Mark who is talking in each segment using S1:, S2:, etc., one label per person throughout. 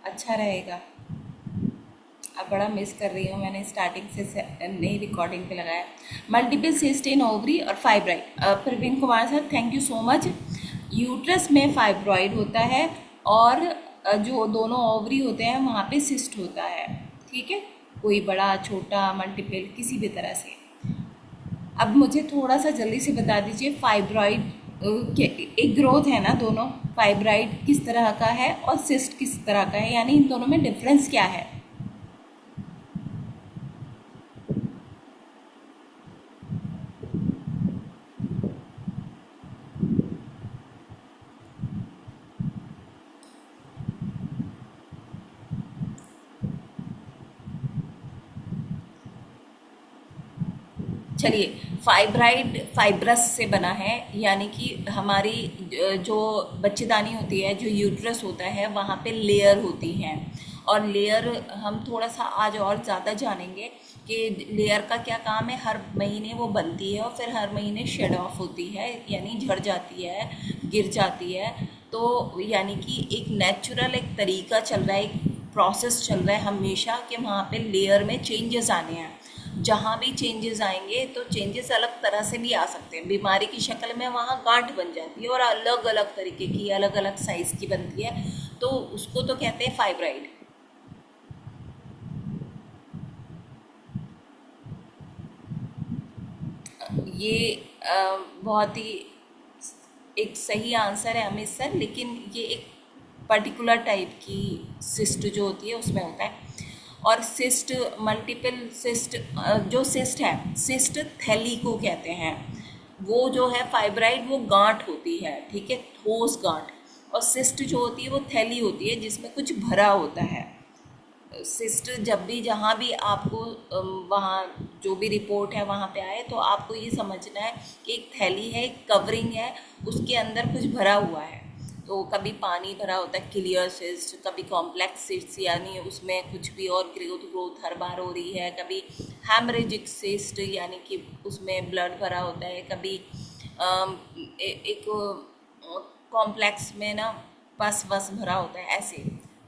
S1: अच्छा रहेगा। अब बड़ा मिस कर रही हूँ, मैंने स्टार्टिंग से नई रिकॉर्डिंग पे लगाया। मल्टीपल सिस्ट इन ओवरी और fibroid. Praveen Kumar sir, thank you so much. Uterus में फाइब्रॉइड होता है और जो दोनों ओवरी होते हैं वहाँ पे सिस्ट होता है। ठीक है, कोई बड़ा छोटा मल्टीपल किसी भी तरह से। अब मुझे थोड़ा सा जल्दी से बता दीजिए, फाइब्रॉइड एक ग्रोथ है ना दोनों। फाइब्रॉइड किस तरह का है और सिस्ट किस तरह का है, यानी इन दोनों में डिफरेंस क्या है? चलिए, फाइब्राइड फाइब्रस से बना है, यानी कि हमारी जो बच्चेदानी होती है, जो यूट्रस होता है, वहाँ पे लेयर होती हैं। और लेयर हम थोड़ा सा आज और ज़्यादा जानेंगे कि लेयर का क्या काम है। हर महीने वो बनती है और फिर हर महीने शेड ऑफ होती है, यानी झड़ जाती है, गिर जाती है। तो यानी कि एक नेचुरल एक तरीका चल रहा है, एक प्रोसेस चल रहा है हमेशा कि वहाँ पे लेयर में चेंजेस आने हैं। जहाँ भी चेंजेस आएंगे तो चेंजेस अलग तरह से भी आ सकते हैं। बीमारी की शक्ल में वहाँ गांठ बन जाती है और अलग अलग तरीके की, अलग अलग साइज़ की बनती है, तो उसको तो कहते हैं फाइब्राइड। ये बहुत ही एक सही आंसर है अमित सर, लेकिन ये एक पर्टिकुलर टाइप की सिस्ट जो होती है उसमें होता है। और सिस्ट, मल्टीपल सिस्ट, जो सिस्ट है, सिस्ट थैली को कहते हैं। वो जो है फाइब्राइड, वो गांठ होती है, ठीक है, ठोस गांठ। और सिस्ट जो होती है वो थैली होती है जिसमें कुछ भरा होता है। सिस्ट जब भी जहाँ भी आपको वहाँ जो भी रिपोर्ट है वहाँ पे आए, तो आपको ये समझना है कि एक थैली है, एक कवरिंग है, उसके अंदर कुछ भरा हुआ है। तो कभी पानी भरा होता है, क्लियर सिस्ट, कभी कॉम्प्लेक्स सिस्ट, यानी उसमें कुछ भी और ग्रोथ ग्रोथ हर बार हो रही है, कभी हैमरेजिक सिस्ट, यानी कि उसमें ब्लड भरा होता है, कभी एक कॉम्प्लेक्स में ना पस वस भरा होता है, ऐसे।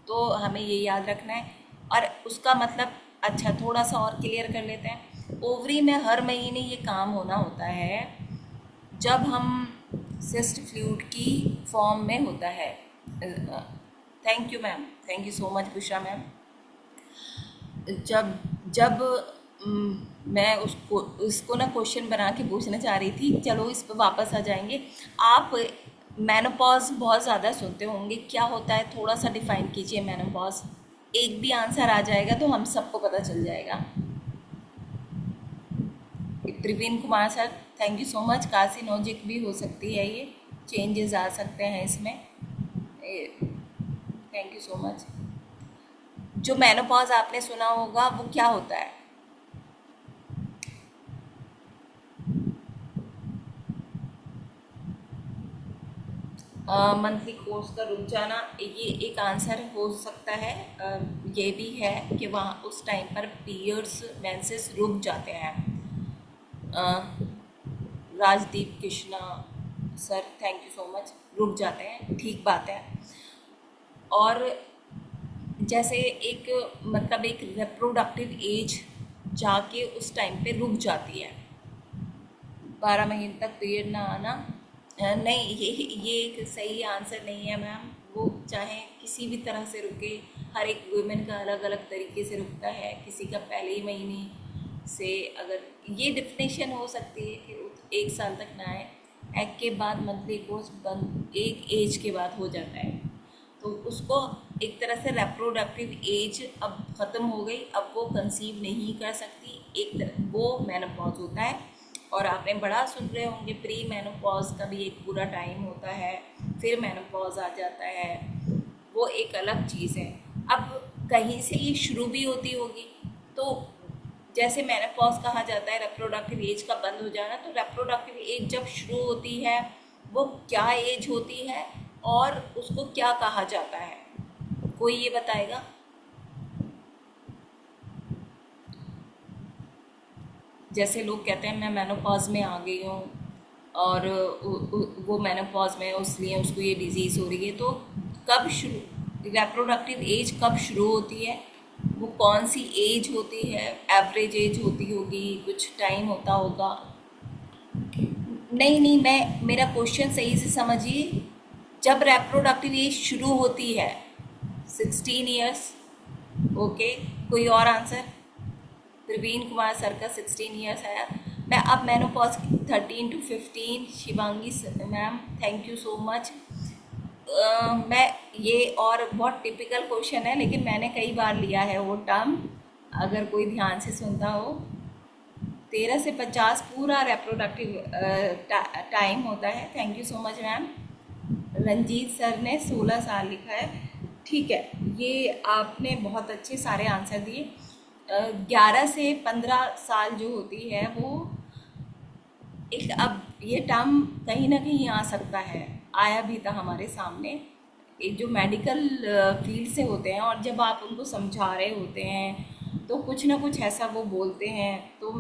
S1: तो हमें ये याद रखना है। और उसका मतलब, अच्छा थोड़ा सा और क्लियर कर लेते हैं। ओवरी में हर महीने ये काम होना होता है जब हम सिस्ट फ्लूइड की फॉर्म में होता है। Thank you ma'am, thank you so much Bushra ma'am. जब जब मैं उसको इसको ना क्वेश्चन बना के पूछना चाह रही थी, चलो इस पर वापस आ जाएंगे। आप मेनोपॉज बहुत ज़्यादा सुनते होंगे, क्या होता है थोड़ा सा डिफाइन कीजिए मेनोपॉज। एक भी आंसर आ जाएगा तो हम सबको पता चल जाएगा। Praveen Kumar sir, thank you so much. Carcinogenic भी हो सकती है ये, चेंजेस आ सकते हैं इसमें। Thank you so much. जो मेनोपॉज आपने सुना होगा वो क्या होता है? मंथली कोर्स का रुक जाना, ये एक आंसर हो सकता है। ये भी है कि वहाँ उस टाइम पर पीरियड्स, मेंसेस रुक जाते हैं। अ, Rajdeep Krishna sir, thank you so much. रुक जाते हैं, ठीक बात है। और जैसे एक, मतलब एक रिप्रोडक्टिव एज जाके उस टाइम पे रुक जाती है। 12 महीने तक पीरियड ना आना, नहीं, ये एक सही आंसर नहीं है मैम। वो चाहे किसी भी तरह से रुके, हर एक वुमेन का अलग अलग तरीके से रुकता है। किसी का पहले ही महीने से, अगर ये डिफिनेशन हो सकती है कि 1 साल तक ना आए। एग के बाद मंथली कोर्स बंद, एक एज के बाद हो जाता है, तो उसको एक तरह से रेप्रोडक्टिव एज अब ख़त्म हो गई, अब वो कंसीव नहीं कर सकती, एक तरह वो मेनोपॉज होता है। और आपने बड़ा सुन रहे होंगे, प्री मेनोपॉज का भी एक पूरा टाइम होता है, फिर मेनोपॉज आ जाता है, वो एक अलग चीज़ है। अब कहीं से ये शुरू भी होती होगी, तो जैसे मेनोपॉज कहा जाता है रेप्रोडक्टिव एज का बंद हो जाना, तो रेप्रोडक्टिव एज जब शुरू होती है वो क्या एज होती है और उसको क्या कहा जाता है? कोई ये बताएगा? जैसे लोग कहते हैं मैं मेनोपॉज में आ गई हूँ, और वो मेनोपॉज में इसलिए उसको ये डिजीज़ हो रही है। तो कब शुरू, रिप्रोडक्टिव एज कब शुरू होती है, वो कौन सी एज होती है, एवरेज एज होती होगी, कुछ टाइम होता होगा। नहीं नहीं, मैं मेरा क्वेश्चन सही से समझिए। जब रिप्रोडक्टिव एज शुरू होती है 16 ईयर्स। ओके, कोई और आंसर? प्रवीण कुमार सर का 16 ईयर्स आया। मैं अब menopause 13 to 15। Shivangi ma'am thank you so much. मैं ये और बहुत टिपिकल क्वेश्चन है, लेकिन मैंने कई बार लिया है वो टर्म, अगर कोई ध्यान से सुनता हो। 13 से 50 पूरा रिप्रोडक्टिव टाइम होता है। Thank you so much ma'am. Ranjit sir ने 16 साल लिखा है। ठीक है, ये आपने बहुत अच्छे सारे आंसर दिए। 11 से 15 साल जो होती है वो एक, अब ये टर्म कहीं ना कहीं आ सकता है, आया भी था हमारे सामने। एक जो मेडिकल फील्ड से होते हैं और जब आप उनको समझा रहे होते हैं तो कुछ ना कुछ ऐसा वो बोलते हैं। तो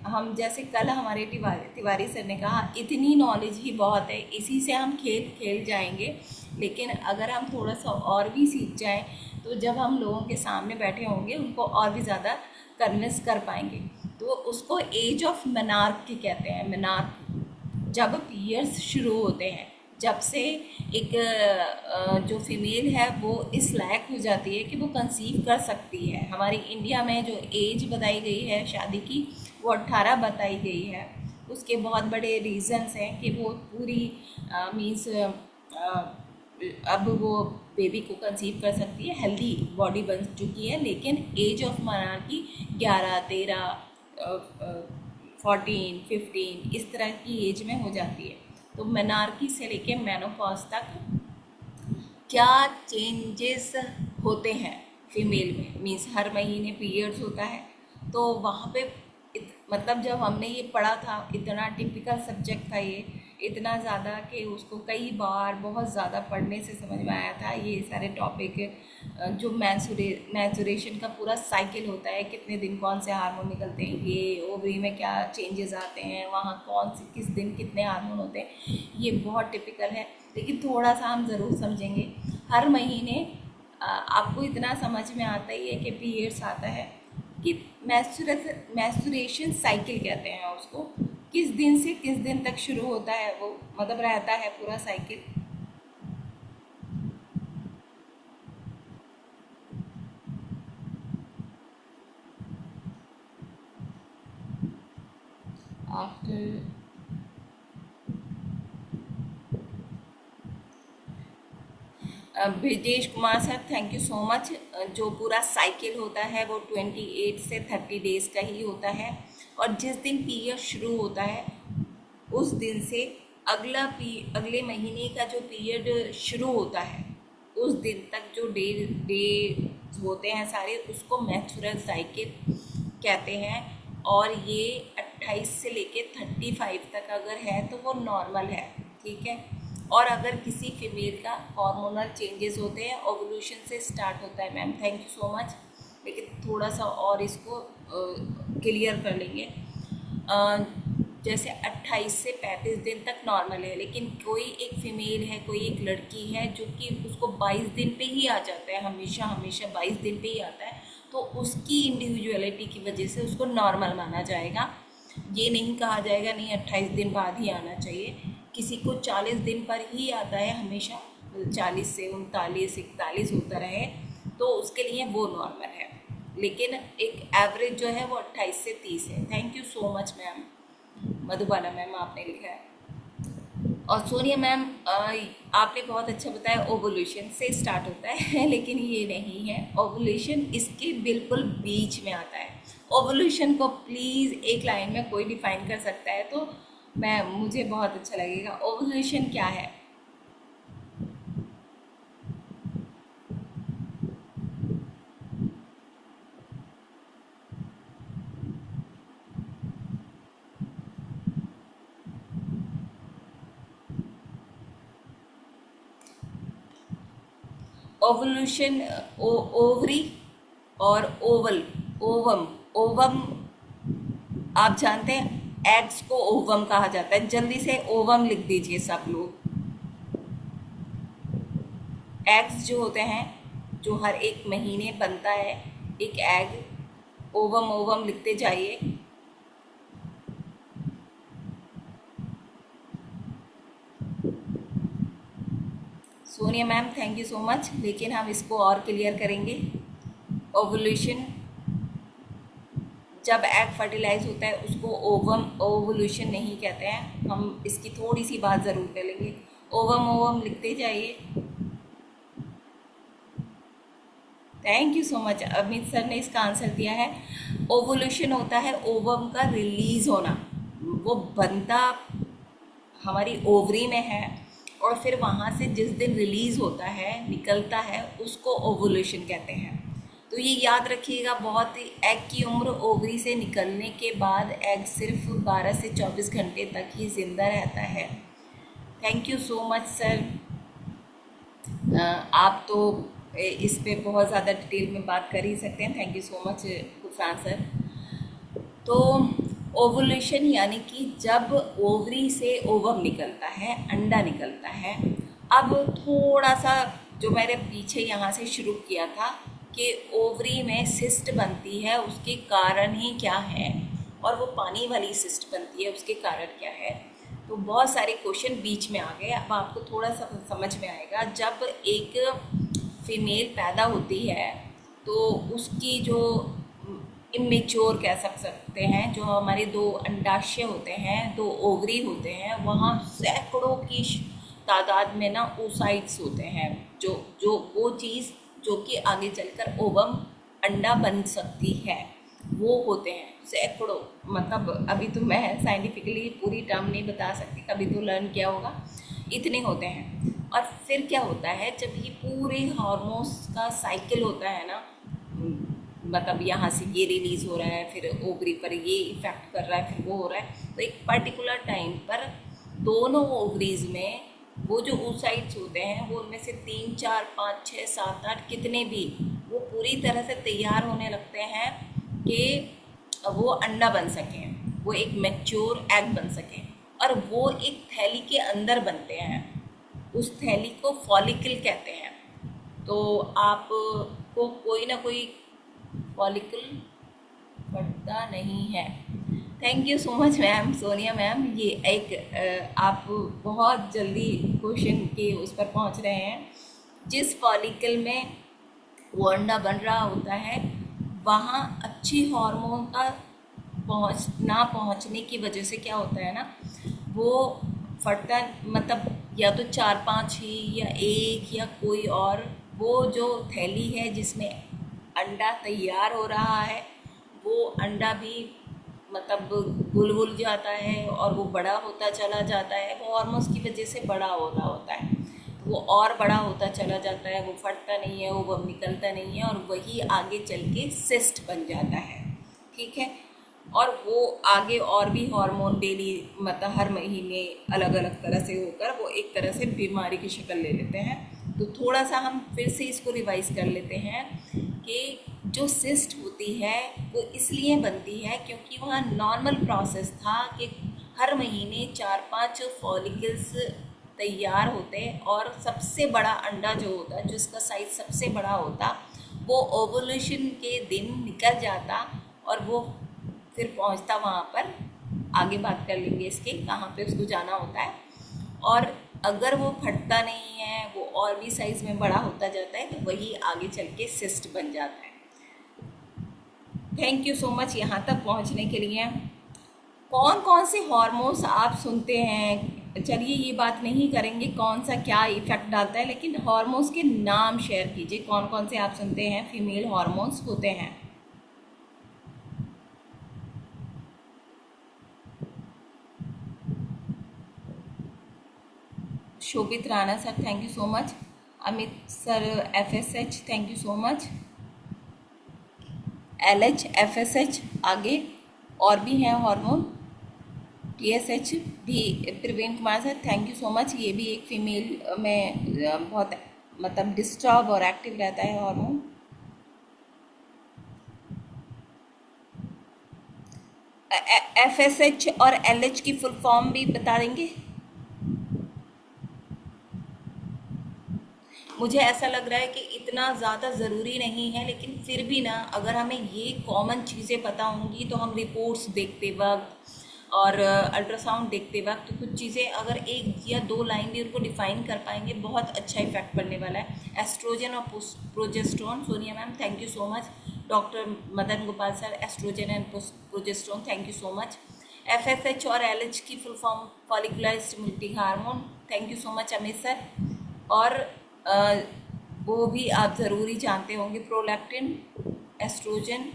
S1: हम जैसे कल हमारे तिवारी सर ने कहा, इतनी नॉलेज ही बहुत है, इसी से हम खेल खेल जाएंगे। लेकिन अगर हम थोड़ा सा और भी सीख जाएं तो जब हम लोगों के सामने बैठे होंगे उनको और भी ज़्यादा कन्विंस कर पाएंगे। तो उसको एज ऑफ मेनार्की कहते हैं। मेनार्क जब पीरियड्स शुरू होते हैं, जब से एक जो फीमेल है वो इस लायक हो जाती है कि वो कंसीव कर सकती है। हमारी इंडिया में जो एज बताई गई है शादी की वो 18 बताई गई है। उसके बहुत बड़े रीजंस हैं कि वो पूरी मीन्स अब वो बेबी को कंसीव कर सकती है, हेल्दी बॉडी बन चुकी है। लेकिन एज ऑफ मेनार्की 11, 13, 14, 15 इस तरह की एज में हो जाती है। तो मेनार्की से लेके मेनोपॉज तक क्या चेंजेस होते हैं फीमेल में, मीन्स हर महीने पीरियड्स होता है। तो वहाँ पे मतलब जब हमने ये पढ़ा था, इतना टिपिकल सब्जेक्ट था ये, इतना ज़्यादा कि उसको कई बार बहुत ज़्यादा पढ़ने से समझ में आया था ये सारे टॉपिक। जो मैंसुरेशन का पूरा साइकिल होता है, कितने दिन कौन से हार्मोन निकलते हैं, ये ओवरी में क्या चेंजेस आते हैं, वहाँ कौन से किस दिन कितने हार्मोन होते हैं, ये बहुत टिपिकल है। लेकिन थोड़ा सा हम ज़रूर समझेंगे। हर महीने आपको इतना समझ में आता ही है कि पीरियड्स आता है कि मैंसुरेशन साइकिल कहते हैं उसको, किस दिन से किस दिन तक शुरू होता है वो, मतलब रहता है पूरा cycle. After Brijesh Kumar sir thank you so much. जो पूरा साइकिल होता है वो 28 से 30 डेज़ का ही होता है। और जिस दिन पीरियड शुरू होता है उस दिन से अगले महीने का जो पीरियड शुरू होता है उस दिन तक जो डे होते हैं सारे, उसको मेंस्ट्रुअल साइकिल कहते हैं। और ये 28 से लेके 35 तक अगर है तो वो नॉर्मल है, ठीक है। और अगर किसी फीमेल का हार्मोनल चेंजेस होते हैं, ओवुलेशन से स्टार्ट होता है। Ma'am thank you so much. लेकिन थोड़ा सा और इसको क्लियर कर लेंगे। जैसे 28 से 35 दिन तक नॉर्मल है, लेकिन कोई एक फीमेल है, कोई एक लड़की है जो कि उसको 22 दिन पे ही आ जाता है, हमेशा हमेशा 22 दिन पे ही आता है, तो उसकी इंडिविजुअलिटी की वजह से उसको नॉर्मल माना जाएगा। ये नहीं कहा जाएगा नहीं 28 दिन बाद ही आना चाहिए। किसी को 40 दिन पर ही आता है हमेशा, 40 से 39, 41 होता रहे तो उसके लिए वो नॉर्मल है। लेकिन एक एवरेज जो है वो 28 से 30 है। Thank you so much ma'am. Madhubala ma'am आपने लिखा है। और सोनिया मैम आपने बहुत अच्छा बताया, ओवुलेशन से स्टार्ट होता है लेकिन ये नहीं है, ओवुलेशन इसके बिल्कुल बीच में आता है। ओवुलेशन को प्लीज़ एक लाइन में कोई डिफाइन कर सकता है तो मुझे बहुत अच्छा लगेगा। ओवुलेशन क्या है? ओवुलेशन ओवरी और ओवम आप जानते हैं एग्स को ओवम कहा जाता है। जल्दी से ओवम लिख दीजिए सब लोग। एग्स जो होते हैं, जो हर एक महीने बनता है एक एग, ओवम ओवम लिखते जाइए। Sonia ma'am thank you so much, लेकिन हम इसको और क्लियर करेंगे। ओवुलेशन, जब एग फर्टिलाइज होता है उसको ओवुलेशन नहीं कहते हैं। हम इसकी थोड़ी सी बात ज़रूर कर लेंगे। ओवम ओवम लिखते जाइए। Thank you so much, Amit sir ने इसका आंसर दिया है। ओवुलेशन होता है ओवम का रिलीज होना, वो बनता हमारी ओवरी में है और फिर वहाँ से जिस दिन रिलीज़ होता है, निकलता है, उसको ओवुलेशन कहते हैं। तो ये याद रखिएगा बहुत ही। एग की उम्र ओवरी से निकलने के बाद एग सिर्फ 12 से 24 घंटे तक ही ज़िंदा रहता है। Thank you so much sir. आप तो इस पे बहुत ज़्यादा डिटेल में बात कर ही सकते हैं। Thank you so much Gufran sir. तो ओवुलेशन यानी कि जब ओवरी से ओवम निकलता है, अंडा निकलता है। अब थोड़ा सा जो मैंने पीछे यहाँ से शुरू किया था कि ओवरी में सिस्ट बनती है, उसके कारण ही क्या है, और वो पानी वाली सिस्ट बनती है, उसके कारण क्या है। तो बहुत सारे क्वेश्चन बीच में आ गए। अब आपको थोड़ा सा समझ में आएगा। जब एक फीमेल पैदा होती है तो उसकी जो इमेच्योर कह सकते हैं, जो हमारे 2 अंडाशय होते हैं, 2 ओवरी होते हैं, वहाँ सैकड़ों की तादाद में ना oocytes होते हैं, जो वो चीज़ जो कि आगे चलकर ओवम अंडा बन सकती है, वो होते हैं सैकड़ों। मतलब अभी तो मैं साइंटिफिकली पूरी टर्म नहीं बता सकती, कभी तो लर्न किया होगा। इतने होते हैं। और फिर क्या होता है, जब ये पूरे हार्मोन्स का साइकिल होता है ना, मतलब यहाँ से ये रिलीज़ हो रहा है, फिर ओवरी पर ये इफ़ेक्ट कर रहा है, फिर वो हो रहा है, तो एक पर्टिकुलर टाइम पर दोनों ओवरीज में वो जो oocytes होते हैं, वो उनमें से 3, 4, 5, 6, 7, 8 कितने भी, वो पूरी तरह से तैयार होने लगते हैं कि वो अंडा बन सकें, वो एक मैच्योर एग बन सकें, और वो एक थैली के अंदर बनते हैं। उस थैली को फॉलिकल कहते हैं। तो आपको कोई ना कोई फॉलिकल फटता नहीं है। Thank you so much ma'am, Sonia ma'am. ये एक आप बहुत जल्दी क्वेश्चन के उस पर पहुंच रहे हैं। जिस फॉलिकल में वो अंडा बन रहा होता है, वहाँ अच्छी हार्मोन का ना पहुँचने की वजह से क्या होता है ना, वो फटता, मतलब या तो 4-5 ही, या एक, या कोई और, वो जो थैली है जिसमें अंडा तैयार हो रहा है, वो अंडा भी मतलब घुल जाता है और वो बड़ा होता चला जाता है। वो हार्मोन्स की वजह से बड़ा हो रहा होता है, वो और बड़ा होता चला जाता है, वो फटता नहीं है, वो निकलता नहीं है, और वही आगे चल के सिस्ट बन जाता है। ठीक है। और वो आगे और भी हार्मोन डेली, मतलब हर महीने अलग अलग तरह से होकर वो एक तरह से बीमारी की शक्ल ले लेते हैं। तो थोड़ा सा हम फिर से इसको रिवाइज कर लेते हैं कि जो सिस्ट होती है वो इसलिए बनती है क्योंकि वहाँ नॉर्मल प्रोसेस था कि हर महीने 4-5 फॉलिकल्स तैयार होते, और सबसे बड़ा अंडा जो होता, जिसका साइज सबसे बड़ा होता, वो ओवुलेशन के दिन निकल जाता, और वो फिर पहुंचता वहाँ पर। आगे बात कर लेंगे इसके कहाँ पे उसको जाना होता है। और अगर वो फटता नहीं है, वो और भी साइज़ में बड़ा होता जाता है, तो वही आगे चल के सिस्ट बन जाता है। थैंक यू सो मच यहाँ तक पहुँचने के लिए। कौन कौन से हार्मोन्स आप सुनते हैं? चलिए ये बात नहीं करेंगे कौन सा क्या इफेक्ट डालता है, लेकिन हार्मोन्स के नाम शेयर कीजिए। कौन कौन से आप सुनते हैं फीमेल हार्मोन्स होते हैं? Shobhit Rana sir thank you so much. Amit sir FSH thank you so much. LH FSH आगे और भी हैं हार्मोन। TSH भी Praveen Kumar sir thank you so much. ये भी एक फीमेल में बहुत मतलब डिस्टर्ब और एक्टिव रहता है हार्मोन। FSH और LH की फुल फॉर्म भी बता देंगे? मुझे ऐसा लग रहा है कि इतना ज़्यादा ज़रूरी नहीं है, लेकिन फिर भी ना अगर हमें ये कॉमन चीज़ें पता होंगी तो हम रिपोर्ट्स देखते वक्त और अल्ट्रासाउंड देखते वक्त तो कुछ चीज़ें अगर एक या दो लाइन भी उनको डिफाइन कर पाएंगे, बहुत अच्छा इफेक्ट पड़ने वाला है। एस्ट्रोजन और progesterone, Sonia ma'am thank you so much. Doctor Madan Gopal sir, estrogen and progesterone, thank you so much. FSH और LH की full form follicular stimulating hormone, thank you so much Amit sir. और वो भी आप ज़रूरी जानते होंगे, prolactin, estrogen,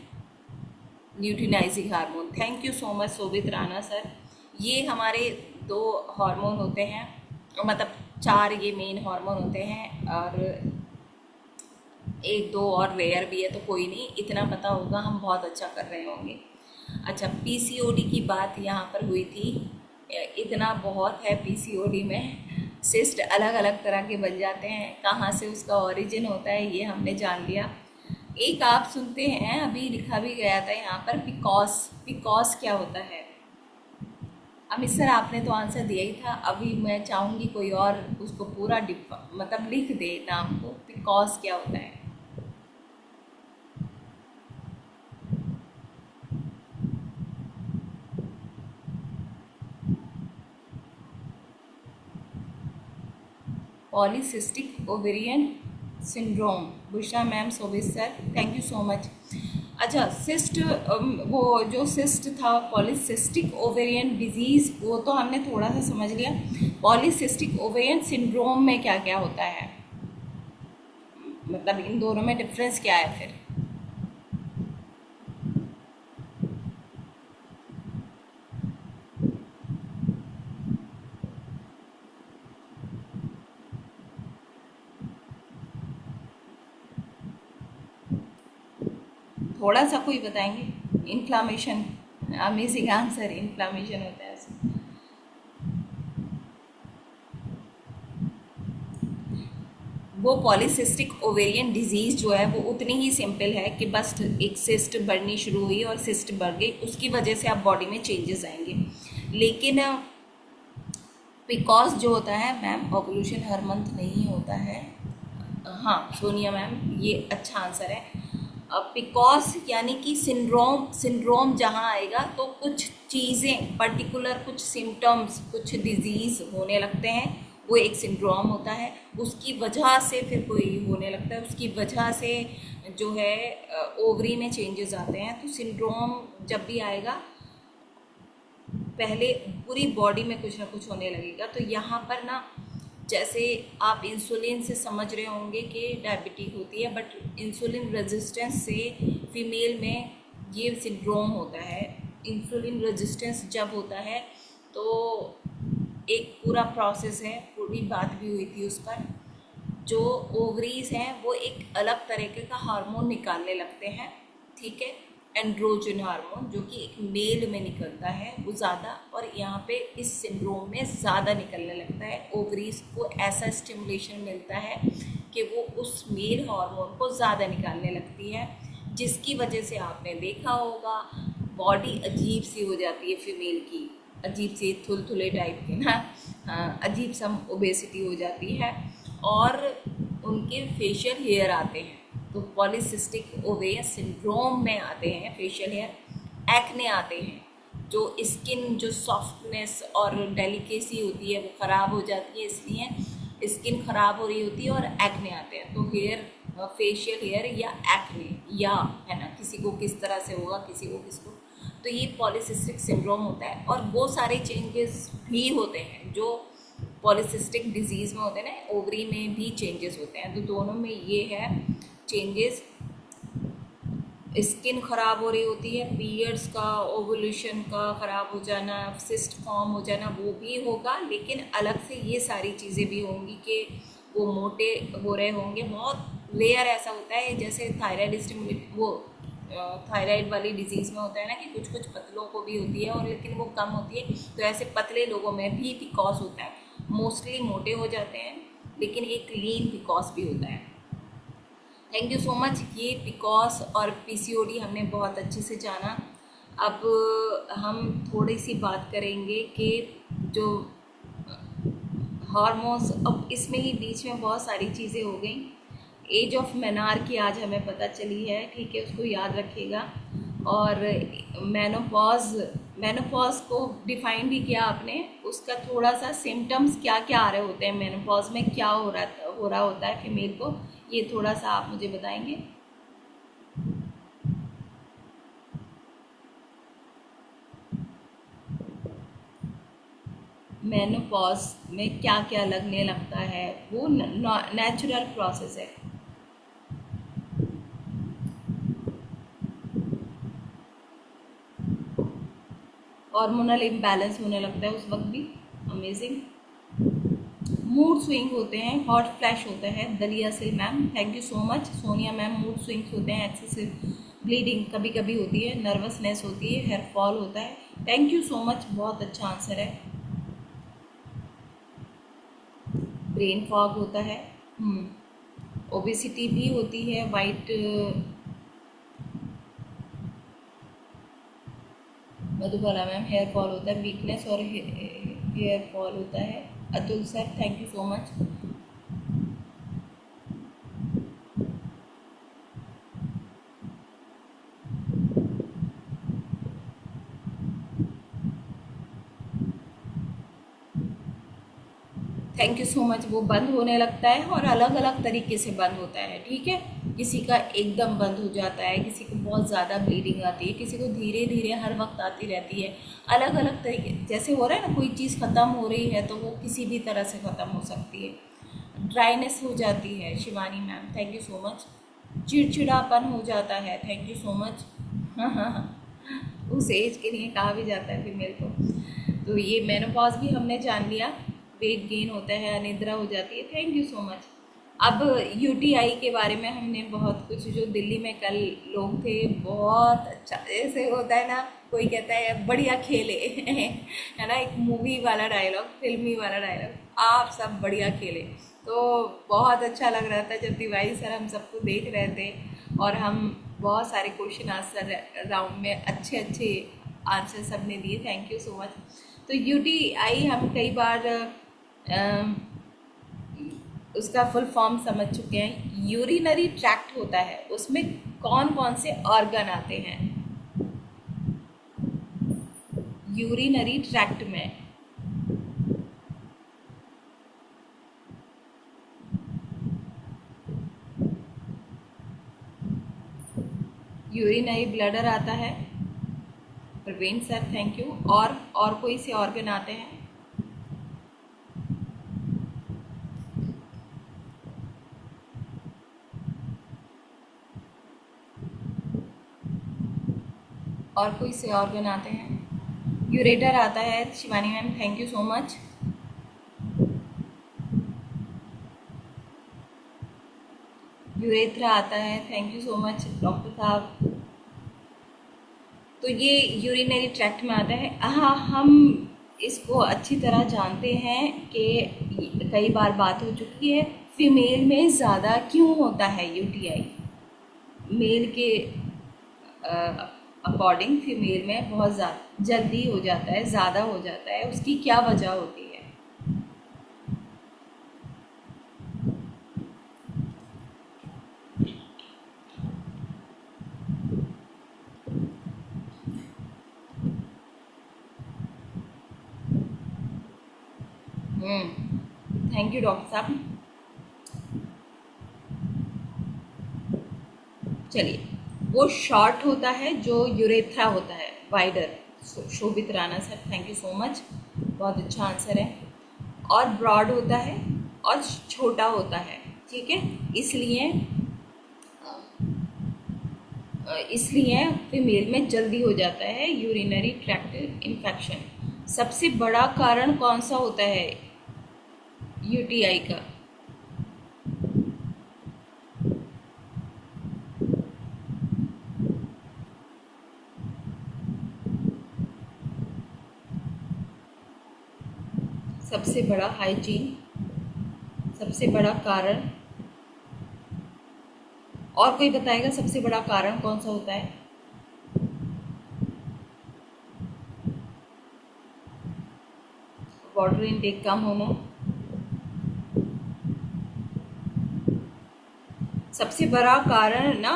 S1: luteinizing hormone, thank you so much Shobhit Rana sir. ये हमारे 2 हार्मोन होते हैं, मतलब 4 ये मेन हार्मोन होते हैं और 1-2 और रेयर भी है, तो कोई नहीं, इतना पता होगा, हम बहुत अच्छा कर रहे होंगे। अच्छा, PCOD की बात यहाँ पर हुई थी, इतना बहुत है PCOD में, सिस्ट अलग अलग तरह के बन जाते हैं, कहाँ से उसका ओरिजिन होता है ये हमने जान लिया। एक आप सुनते हैं, अभी लिखा भी गया था यहाँ पर, पिकॉस, पिकॉस क्या होता है? अमित सर आपने तो आंसर दिया ही था, अभी मैं चाहूँगी कोई और उसको पूरा मतलब लिख दे नाम को, पिकॉस क्या होता है? Polycystic ovarian syndrome, Bushra ma'am, Shobhit sir, thank you so much. अच्छा, सिस्ट, वो जो सिस्ट था पॉलीसिस्टिक ओवेरियन डिजीज़, वो तो हमने थोड़ा सा समझ लिया। पॉलीसिस्टिक ओवेरियन सिंड्रोम में क्या क्या होता है, मतलब इन दोनों में डिफरेंस क्या है फिर? थोड़ा सा कोई बताएंगे? इन्फ्लामेशन, अमेजिंग आंसर, इन्फ्लामेशन होता है उसमें। वो पॉलीसिस्टिक ओवेरियन डिजीज़ जो है वो उतनी ही सिंपल है कि बस एक सिस्ट बढ़नी शुरू हुई और सिस्ट बढ़ गई, उसकी वजह से आप बॉडी में चेंजेस आएंगे। लेकिन पिकॉस जो होता है मैम, ओवुलेशन हर मंथ नहीं होता है। हाँ सोनिया मैम, ये अच्छा आंसर है। पिकॉस यानी कि सिंड्रोम, सिंड्रोम जहाँ आएगा तो कुछ चीज़ें पर्टिकुलर, कुछ सिम्टम्स, कुछ डिजीज़ होने लगते हैं, वो एक सिंड्रोम होता है। उसकी वजह से फिर कोई होने लगता है, उसकी वजह से जो है ओवरी में चेंजेस आते हैं। तो सिंड्रोम जब भी आएगा, पहले पूरी बॉडी में कुछ ना कुछ होने लगेगा। तो यहाँ पर ना, जैसे आप इंसुलिन से समझ रहे होंगे कि डायबिटीज होती है, बट इंसुलिन रेजिस्टेंस से फीमेल में ये सिंड्रोम होता है। इंसुलिन रेजिस्टेंस जब होता है तो एक पूरा प्रोसेस है, पूरी बात भी हुई थी उस पर। जो ओवरीज हैं वो एक अलग तरीके का हार्मोन निकालने लगते हैं, ठीक है, एंड्रोजन हार्मोन, जो कि एक मेल में निकलता है वो ज़्यादा, और यहाँ पे इस सिंड्रोम में ज़्यादा निकलने लगता है। ओवरीज को ऐसा स्टिमुलेशन मिलता है कि वो उस मेल हार्मोन को ज़्यादा निकालने लगती है, जिसकी वजह से आपने देखा होगा बॉडी अजीब सी हो जाती है फीमेल की, अजीब सी थुलथुले टाइप की ना, अजीब सा ओबेसिटी हो जाती है, और उनके फेशियल हेयर आते हैं। तो पॉलीसिस्टिक ओवेरियन सिंड्रोम में आते हैं फेशियल हेयर, एक्ने आते हैं, जो स्किन जो सॉफ्टनेस और डेलिकेसी होती है वो ख़राब हो जाती है, इसलिए स्किन ख़राब हो रही होती है और एक्ने आते हैं। तो हेयर, फेशियल हेयर या एक्ने, या है ना, किसी को किस तरह से होगा, किसी को किसको, तो ये पॉलीसिस्टिक सिंड्रोम होता है। और वो सारे चेंजेस भी होते हैं जो पॉलीसिस्टिक डिजीज़ में होते हैं ना, ओवरी में भी चेंजेस होते हैं। तो दोनों में ये है चेंजेस, स्किन ख़राब हो रही होती है, पीरियड्स का, ओवुलेशन का ख़राब हो जाना, सिस्ट फॉर्म हो जाना, वो भी होगा। लेकिन अलग से ये सारी चीज़ें भी होंगी कि वो मोटे हो रहे होंगे। बहुत रेयर ऐसा होता है, जैसे थायराइड स्टिमुलेट, वो थायराइड वाली डिजीज़ में होता है ना कि कुछ कुछ पतलों को भी होती है और लेकिन वो कम होती है। तो ऐसे पतले लोगों में भी पिकॉस होता है, मोस्टली मोटे हो जाते हैं, लेकिन एक लीन पिकॉस भी होता है। Thank you so much. ये पिकॉस और PCOD हमने बहुत अच्छे से जाना। अब हम थोड़ी सी बात करेंगे कि जो हार्मोन्स, अब इसमें ही बीच में बहुत सारी चीज़ें हो गई। एज ऑफ मेनार्की आज हमें पता चली है, ठीक है, उसको याद रखिएगा। और मेनोपॉज, मेनोपॉज को डिफाइन भी किया आपने, उसका थोड़ा सा सिम्टम्स क्या क्या आ रहे होते हैं, मेनोपॉज में क्या हो रहा होता है फीमेल को, ये थोड़ा सा आप मुझे बताएंगे। मेनोपॉज में क्या क्या लगने लगता है, वो नेचुरल प्रोसेस है। हार्मोनल इम्बैलेंस होने लगता है उस वक्त भी। अमेजिंग। मूड स्विंग होते हैं, हॉट फ्लैश होता है। दलिया से ma'am, thank you so much. Sonia ma'am, mood swings होते हैं, एक्सेसिव ब्लीडिंग कभी कभी होती है, नर्वसनेस होती है, हेयर फॉल होता है। थैंक यू सो मच, बहुत अच्छा आंसर है। ब्रेन फॉग होता है। ओबेसिटी भी होती है। White Madhubala ma'am, hair fall होता है, वीकनेस और हेयर फॉल होता है। Atul sir, thank you so much. Thank you so much. वो बंद होने लगता है और अलग अलग तरीके से बंद होता है, ठीक है। किसी का एकदम बंद हो जाता है, किसी को बहुत ज़्यादा ब्लीडिंग आती है, किसी को धीरे धीरे हर वक्त आती रहती है। अलग अलग तरीके, जैसे हो रहा है ना, कोई चीज़ ख़त्म हो रही है तो वो किसी भी तरह से ख़त्म हो सकती है। ड्राइनेस हो जाती है, Shivani ma'am, thank you so much. चिड़चिड़ापन हो जाता है, थैंक यू सो मच। हाँ हाँ हाँ, उस एज के लिए कहा भी जाता है फीमेल को। तो ये मेनोपॉज भी हमने जान लिया। वेट गेन होता है, अनिद्रा हो जाती है, थैंक यू सो मच। अब यूटीआई के बारे में हमने बहुत कुछ, जो दिल्ली में कल लोग थे, बहुत अच्छा, ऐसे होता है ना, कोई कहता है बढ़िया खेले है ना, एक मूवी वाला डायलॉग, फिल्मी वाला डायलॉग, आप सब बढ़िया खेले। तो बहुत अच्छा लग रहा था जब तिवारी सर हम सबको देख रहे थे, और हम बहुत सारे क्वेश्चन आंसर राउंड में अच्छे अच्छे आंसर सब ने दिए, थैंक यू सो मच। तो यूटीआई हम कई बार उसका फुल फॉर्म समझ चुके हैं। यूरिनरी ट्रैक्ट होता है, उसमें कौन कौन से ऑर्गन आते हैं यूरिनरी ट्रैक्ट में? यूरिनरी ब्लडर आता है, प्रवीण सर, थैंक यू। और कोई से ऑर्गन आते हैं? और कोई से ऑर्गन आते हैं? यूरेटर आता है, Shivani ma'am, thank you so much. Urethra आता है, thank you so much doctor साहब। तो ये यूरिनरी ट्रैक्ट में आता है। हाँ, हम इसको अच्छी तरह जानते हैं कि कई बार बात हो चुकी है, फीमेल में ज़्यादा क्यों होता है यूटीआई। मेल के अकॉर्डिंग फीमेल में बहुत ज़्यादा जल्दी हो जाता है, ज़्यादा हो जाता है, उसकी क्या वजह होती है? थैंक यू डॉक्टर साहब। चलिए, वो शॉर्ट होता है जो यूरेथ्रा होता है, wider. Shobhit Rana sir, thank you so much, बहुत अच्छा आंसर है। और ब्रॉड होता है और छोटा होता है, ठीक है। इसलिए फीमेल में जल्दी हो जाता है यूरिनरी ट्रैक्ट इन्फेक्शन। सबसे बड़ा कारण कौन सा होता है यूटीआई का? सबसे बड़ा हाइजीन, सबसे बड़ा कारण, और कोई बताएगा सबसे बड़ा कारण कौन सा होता है? वाटर इनटेक कम होना, सबसे बड़ा कारण ना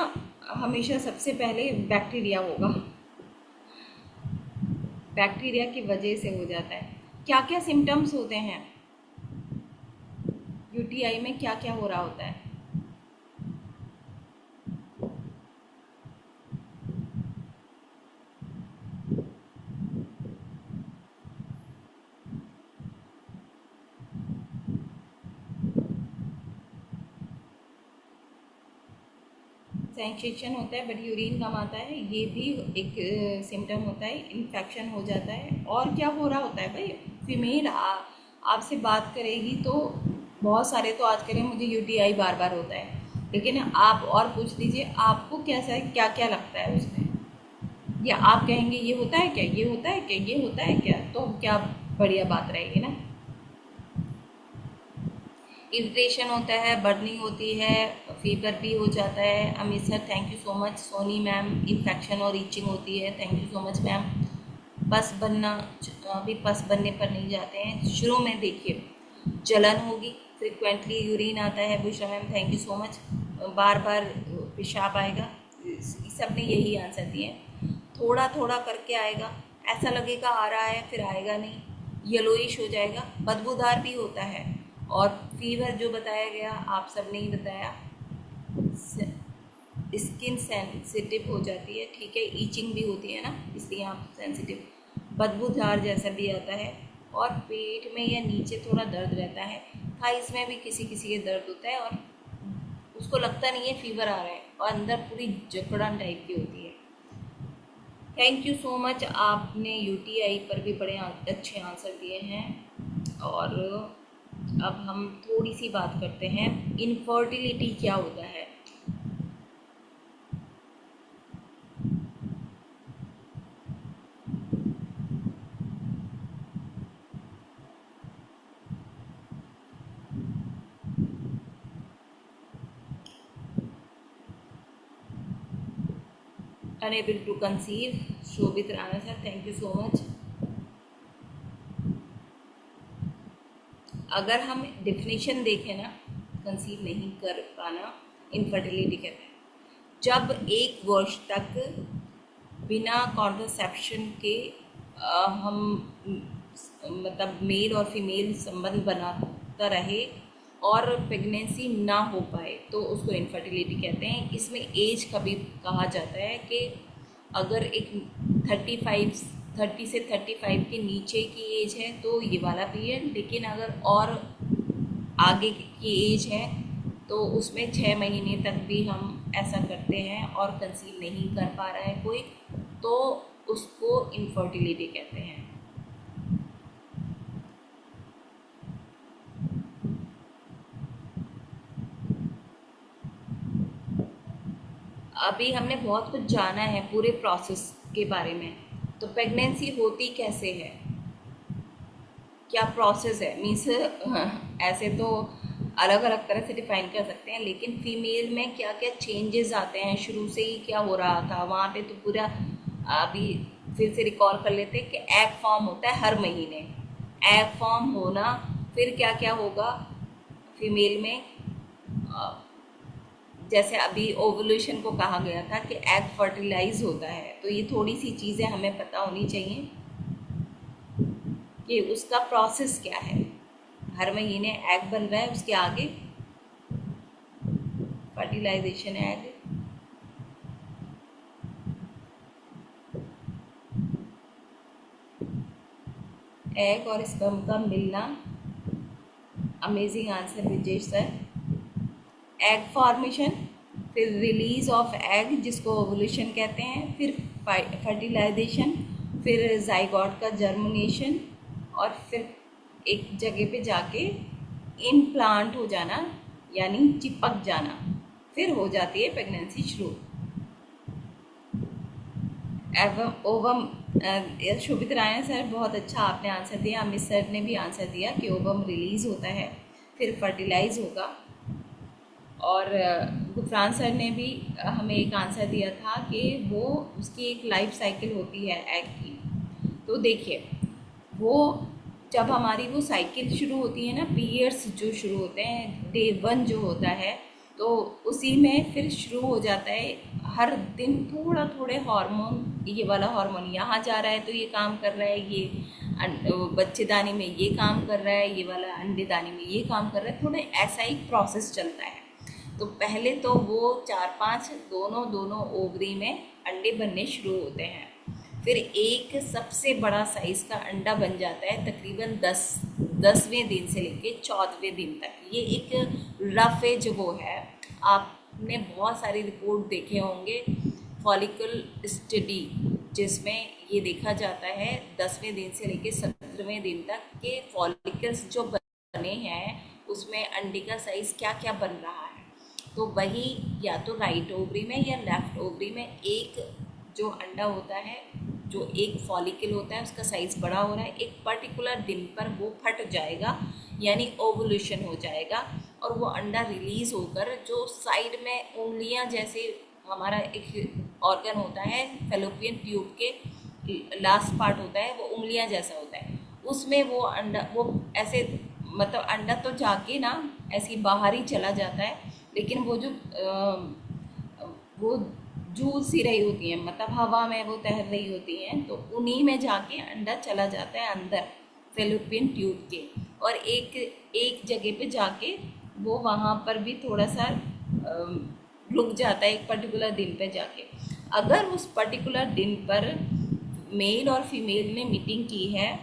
S1: हमेशा सबसे पहले बैक्टीरिया होगा, बैक्टीरिया की वजह से हो जाता है। क्या क्या सिम्टम्स होते हैं यूटीआई में, क्या क्या हो रहा होता है? सेंसेशन होता है बट यूरिन कम आता है, ये भी एक सिम्टम होता है। इन्फेक्शन हो जाता है। और क्या हो रहा होता है भाई, फीमेल आपसे बात करेगी तो बहुत सारे तो आज करें मुझे यूटीआई बार बार होता है, लेकिन आप और पूछ लीजिए आपको कैसा क्या क्या लगता है उसमें, या आप कहेंगे ये होता है क्या, ये होता है क्या, ये होता है क्या, तो क्या बढ़िया बात रहेगी ना। इरिटेशन होता है, बर्निंग होती है, फीवर भी हो जाता है। Amit sir thank you so much. Soni ma'am infection और रीचिंग होती है, thank you so much ma'am. Pus बनना, अभी पस बनने पर नहीं जाते हैं। शुरू में देखिए जलन होगी, फ्रिक्वेंटली यूरिन आता है, Bushra ma'am thank you so much. बार बार पेशाब आएगा, सब ने यही आंसर दिए। थोड़ा थोड़ा करके आएगा, ऐसा लगेगा आ रहा है फिर आएगा नहीं, येलोइश हो जाएगा, बदबूदार भी होता है। और फीवर जो बताया गया आप सब ने ही बताया, स्किन सेंसिटिव हो जाती है, ठीक है, ईचिंग भी होती है ना, इसलिए आप सेंसिटिव, बदबूदार जैसा भी आता है। और पेट में या नीचे थोड़ा दर्द रहता है, थाइस में भी किसी किसी के दर्द होता है, और उसको लगता नहीं है फीवर आ रहा है, और अंदर पूरी जकड़न टाइप की होती है। थैंक यू सो मच, आपने यूटीआई पर भी बड़े अच्छे आंसर दिए हैं। और अब हम थोड़ी सी बात करते हैं, इनफर्टिलिटी क्या होता है। Unable to conceive, Shobhit Rana sir thank you so much. अगर हम डेफिनेशन देखें ना, कंसीव नहीं कर पाना इनफर्टिलिटी कहते हैं, जब एक वर्ष तक बिना कॉन्ट्रासेप्शन के हम मतलब मेल और फीमेल संबंध बनाता रहे और प्रेगनेंसी ना हो पाए तो उसको इनफर्टिलिटी कहते हैं। इसमें एज कभी कहा जाता है कि अगर एक 30 से 35 के नीचे की एज है तो ये वाला पीरियड, लेकिन अगर और आगे की एज है तो उसमें 6 महीने तक भी हम ऐसा करते हैं और कंसीव नहीं कर पा रहा है कोई, तो उसको इनफर्टिलिटी कहते हैं। अभी हमने बहुत कुछ जाना है पूरे प्रोसेस के बारे में, तो प्रेगनेंसी होती कैसे है, क्या प्रोसेस है, मीन्स ऐसे तो अलग अलग तरह से डिफाइन कर सकते हैं, लेकिन फीमेल में क्या क्या चेंजेस आते हैं, शुरू से ही क्या हो रहा था वहाँ पे, तो पूरा अभी फिर से रिकॉल कर लेते हैं कि एग फॉर्म होता है हर महीने, एग फॉर्म होना, फिर क्या क्या होगा फीमेल में, जैसे अभी ओवुलेशन को कहा गया था कि एग फर्टिलाइज होता है, तो ये थोड़ी सी चीज़ें हमें पता होनी चाहिए कि उसका प्रोसेस क्या है। हर महीने एग बन रहा है, उसके आगे फर्टिलाइजेशन एग और स्पर्म का मिलना। अमेजिंग आंसर विजय सर। एग फॉर्मेशन, फिर रिलीज ऑफ एग जिसको ओवुलेशन कहते हैं, फिर फर्टिलाइजेशन, फिर जाइगोट का जर्मिनेशन, और फिर एक जगह पे जाके इम्प्लांट हो जाना यानी चिपक जाना, फिर हो जाती है प्रेगनेंसी शुरू। एवं ओवम, शोभित राय सर बहुत अच्छा आपने आंसर दिया, अमित सर ने भी आंसर दिया कि ओवम रिलीज होता है फिर फर्टिलाइज होगा। और गुफरान सर ने भी हमें एक आंसर दिया था कि वो उसकी एक लाइफ साइकिल होती है एग की। तो देखिए वो जब हमारी वो साइकिल शुरू होती है ना, पीरियड्स जो शुरू होते हैं, डे 1 जो होता है, तो उसी में फिर शुरू हो जाता है हर दिन थोड़ा थोड़े हार्मोन, ये वाला हार्मोन यहाँ जा रहा है तो ये काम कर रहा है, ये बच्चेदानी में ये काम कर रहा है, ये वाला अंडेदानी में ये काम कर रहा है, थोड़ा ऐसा ही प्रोसेस चलता है। तो पहले तो वो 4-5 दोनों दोनों ओवरी में अंडे बनने शुरू होते हैं। फिर एक सबसे बड़ा साइज़ का अंडा बन जाता है तकरीबन 10वें दिन से लेके 14वें दिन तक। ये एक रफ एज वो है, आपने बहुत सारी रिपोर्ट देखे होंगे फॉलिकल स्टडी, जिसमें ये देखा जाता है 10वें दिन से लेके 17वें दिन तक के फॉलिकल्स जो बने हैं उसमें अंडे का साइज़ क्या क्या बन रहा है। तो वही या तो राइट ओवरी में या लेफ्ट ओवरी में एक जो अंडा होता है, जो एक फॉलिकल होता है, उसका साइज़ बड़ा हो रहा है, एक पर्टिकुलर दिन पर वो फट जाएगा, यानी ओवुलेशन हो जाएगा, और वो अंडा रिलीज़ होकर जो साइड में उंगलियां जैसे हमारा एक ऑर्गन होता है फैलोपियन ट्यूब के लास्ट पार्ट होता है, वो उंगलियां जैसा होता है, उसमें वो अंडा, वो ऐसे मतलब अंडा तो जाके ना ऐसे बाहर ही चला जाता है, लेकिन वो जो वो झूल सी रही होती हैं, मतलब हवा में वो तैर रही होती हैं, तो उन्हीं में जाके अंडा चला जाता है अंदर फैलोपियन ट्यूब के, और एक जगह पे जाके वो वहाँ पर भी थोड़ा सा रुक जाता है एक पर्टिकुलर दिन पे जाके। अगर उस पर्टिकुलर दिन पर मेल और फीमेल ने मीटिंग की है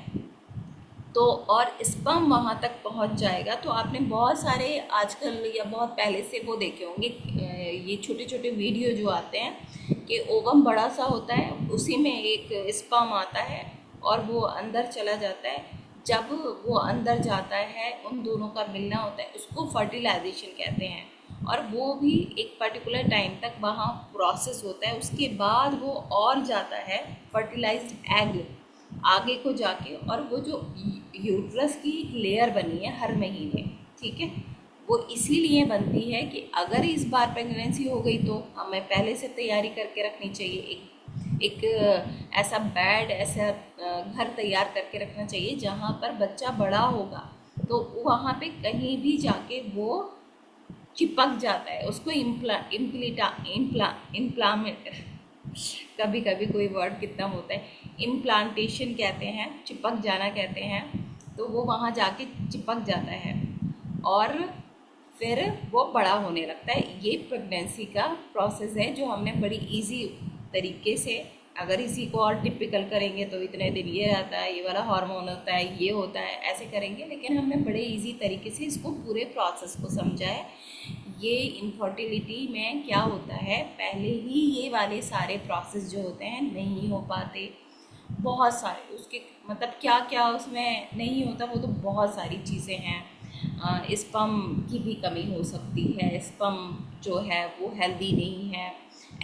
S1: तो और स्पर्म वहाँ तक पहुँच जाएगा, तो आपने बहुत सारे आजकल या बहुत पहले से वो देखे होंगे ये छोटे छोटे वीडियो जो आते हैं कि ओवम बड़ा सा होता है, उसी में एक स्पर्म आता है और वो अंदर चला जाता है। जब वो अंदर जाता है, उन दोनों का मिलना होता है, उसको फर्टिलाइजेशन कहते हैं, और वो भी एक पर्टिकुलर टाइम तक वहाँ प्रोसेस होता है। उसके बाद वो और जाता है फर्टिलाइज्ड एग आगे को जाके, और वो जो यूट्रस की एक लेयर बनी है हर महीने, ठीक है, वो इसीलिए बनती है कि अगर इस बार प्रेगनेंसी हो गई तो हमें पहले से तैयारी करके रखनी चाहिए, एक ऐसा बेड, ऐसा घर तैयार करके रखना चाहिए जहाँ पर बच्चा बड़ा होगा तो वहाँ पे कहीं भी जाके वो चिपक जाता है, उसको इम्प्लामेंट कभी कभी कोई वर्ड कितना होता है, इम्प्लांटेशन कहते हैं, चिपक जाना कहते हैं, तो वो वहाँ जाके चिपक जाता है और फिर वो बड़ा होने लगता है। ये प्रेगनेंसी का प्रोसेस है जो हमने बड़ी इजी तरीके से, अगर इसी को और टिपिकल करेंगे तो इतने दिन ये रहता है, ये वाला हार्मोन होता है, ये होता है, ऐसे करेंगे, लेकिन हमने बड़े इजी तरीके से इसको पूरे प्रोसेस को समझा है। ये इनफर्टिलिटी में क्या होता है, पहले ही ये वाले सारे प्रोसेस जो होते हैं नहीं हो पाते, बहुत सारे उसके मतलब क्या क्या उसमें नहीं होता, वो तो बहुत सारी चीज़ें हैं। स्पर्म की भी कमी हो सकती है, स्पर्म जो है वो हेल्दी नहीं है,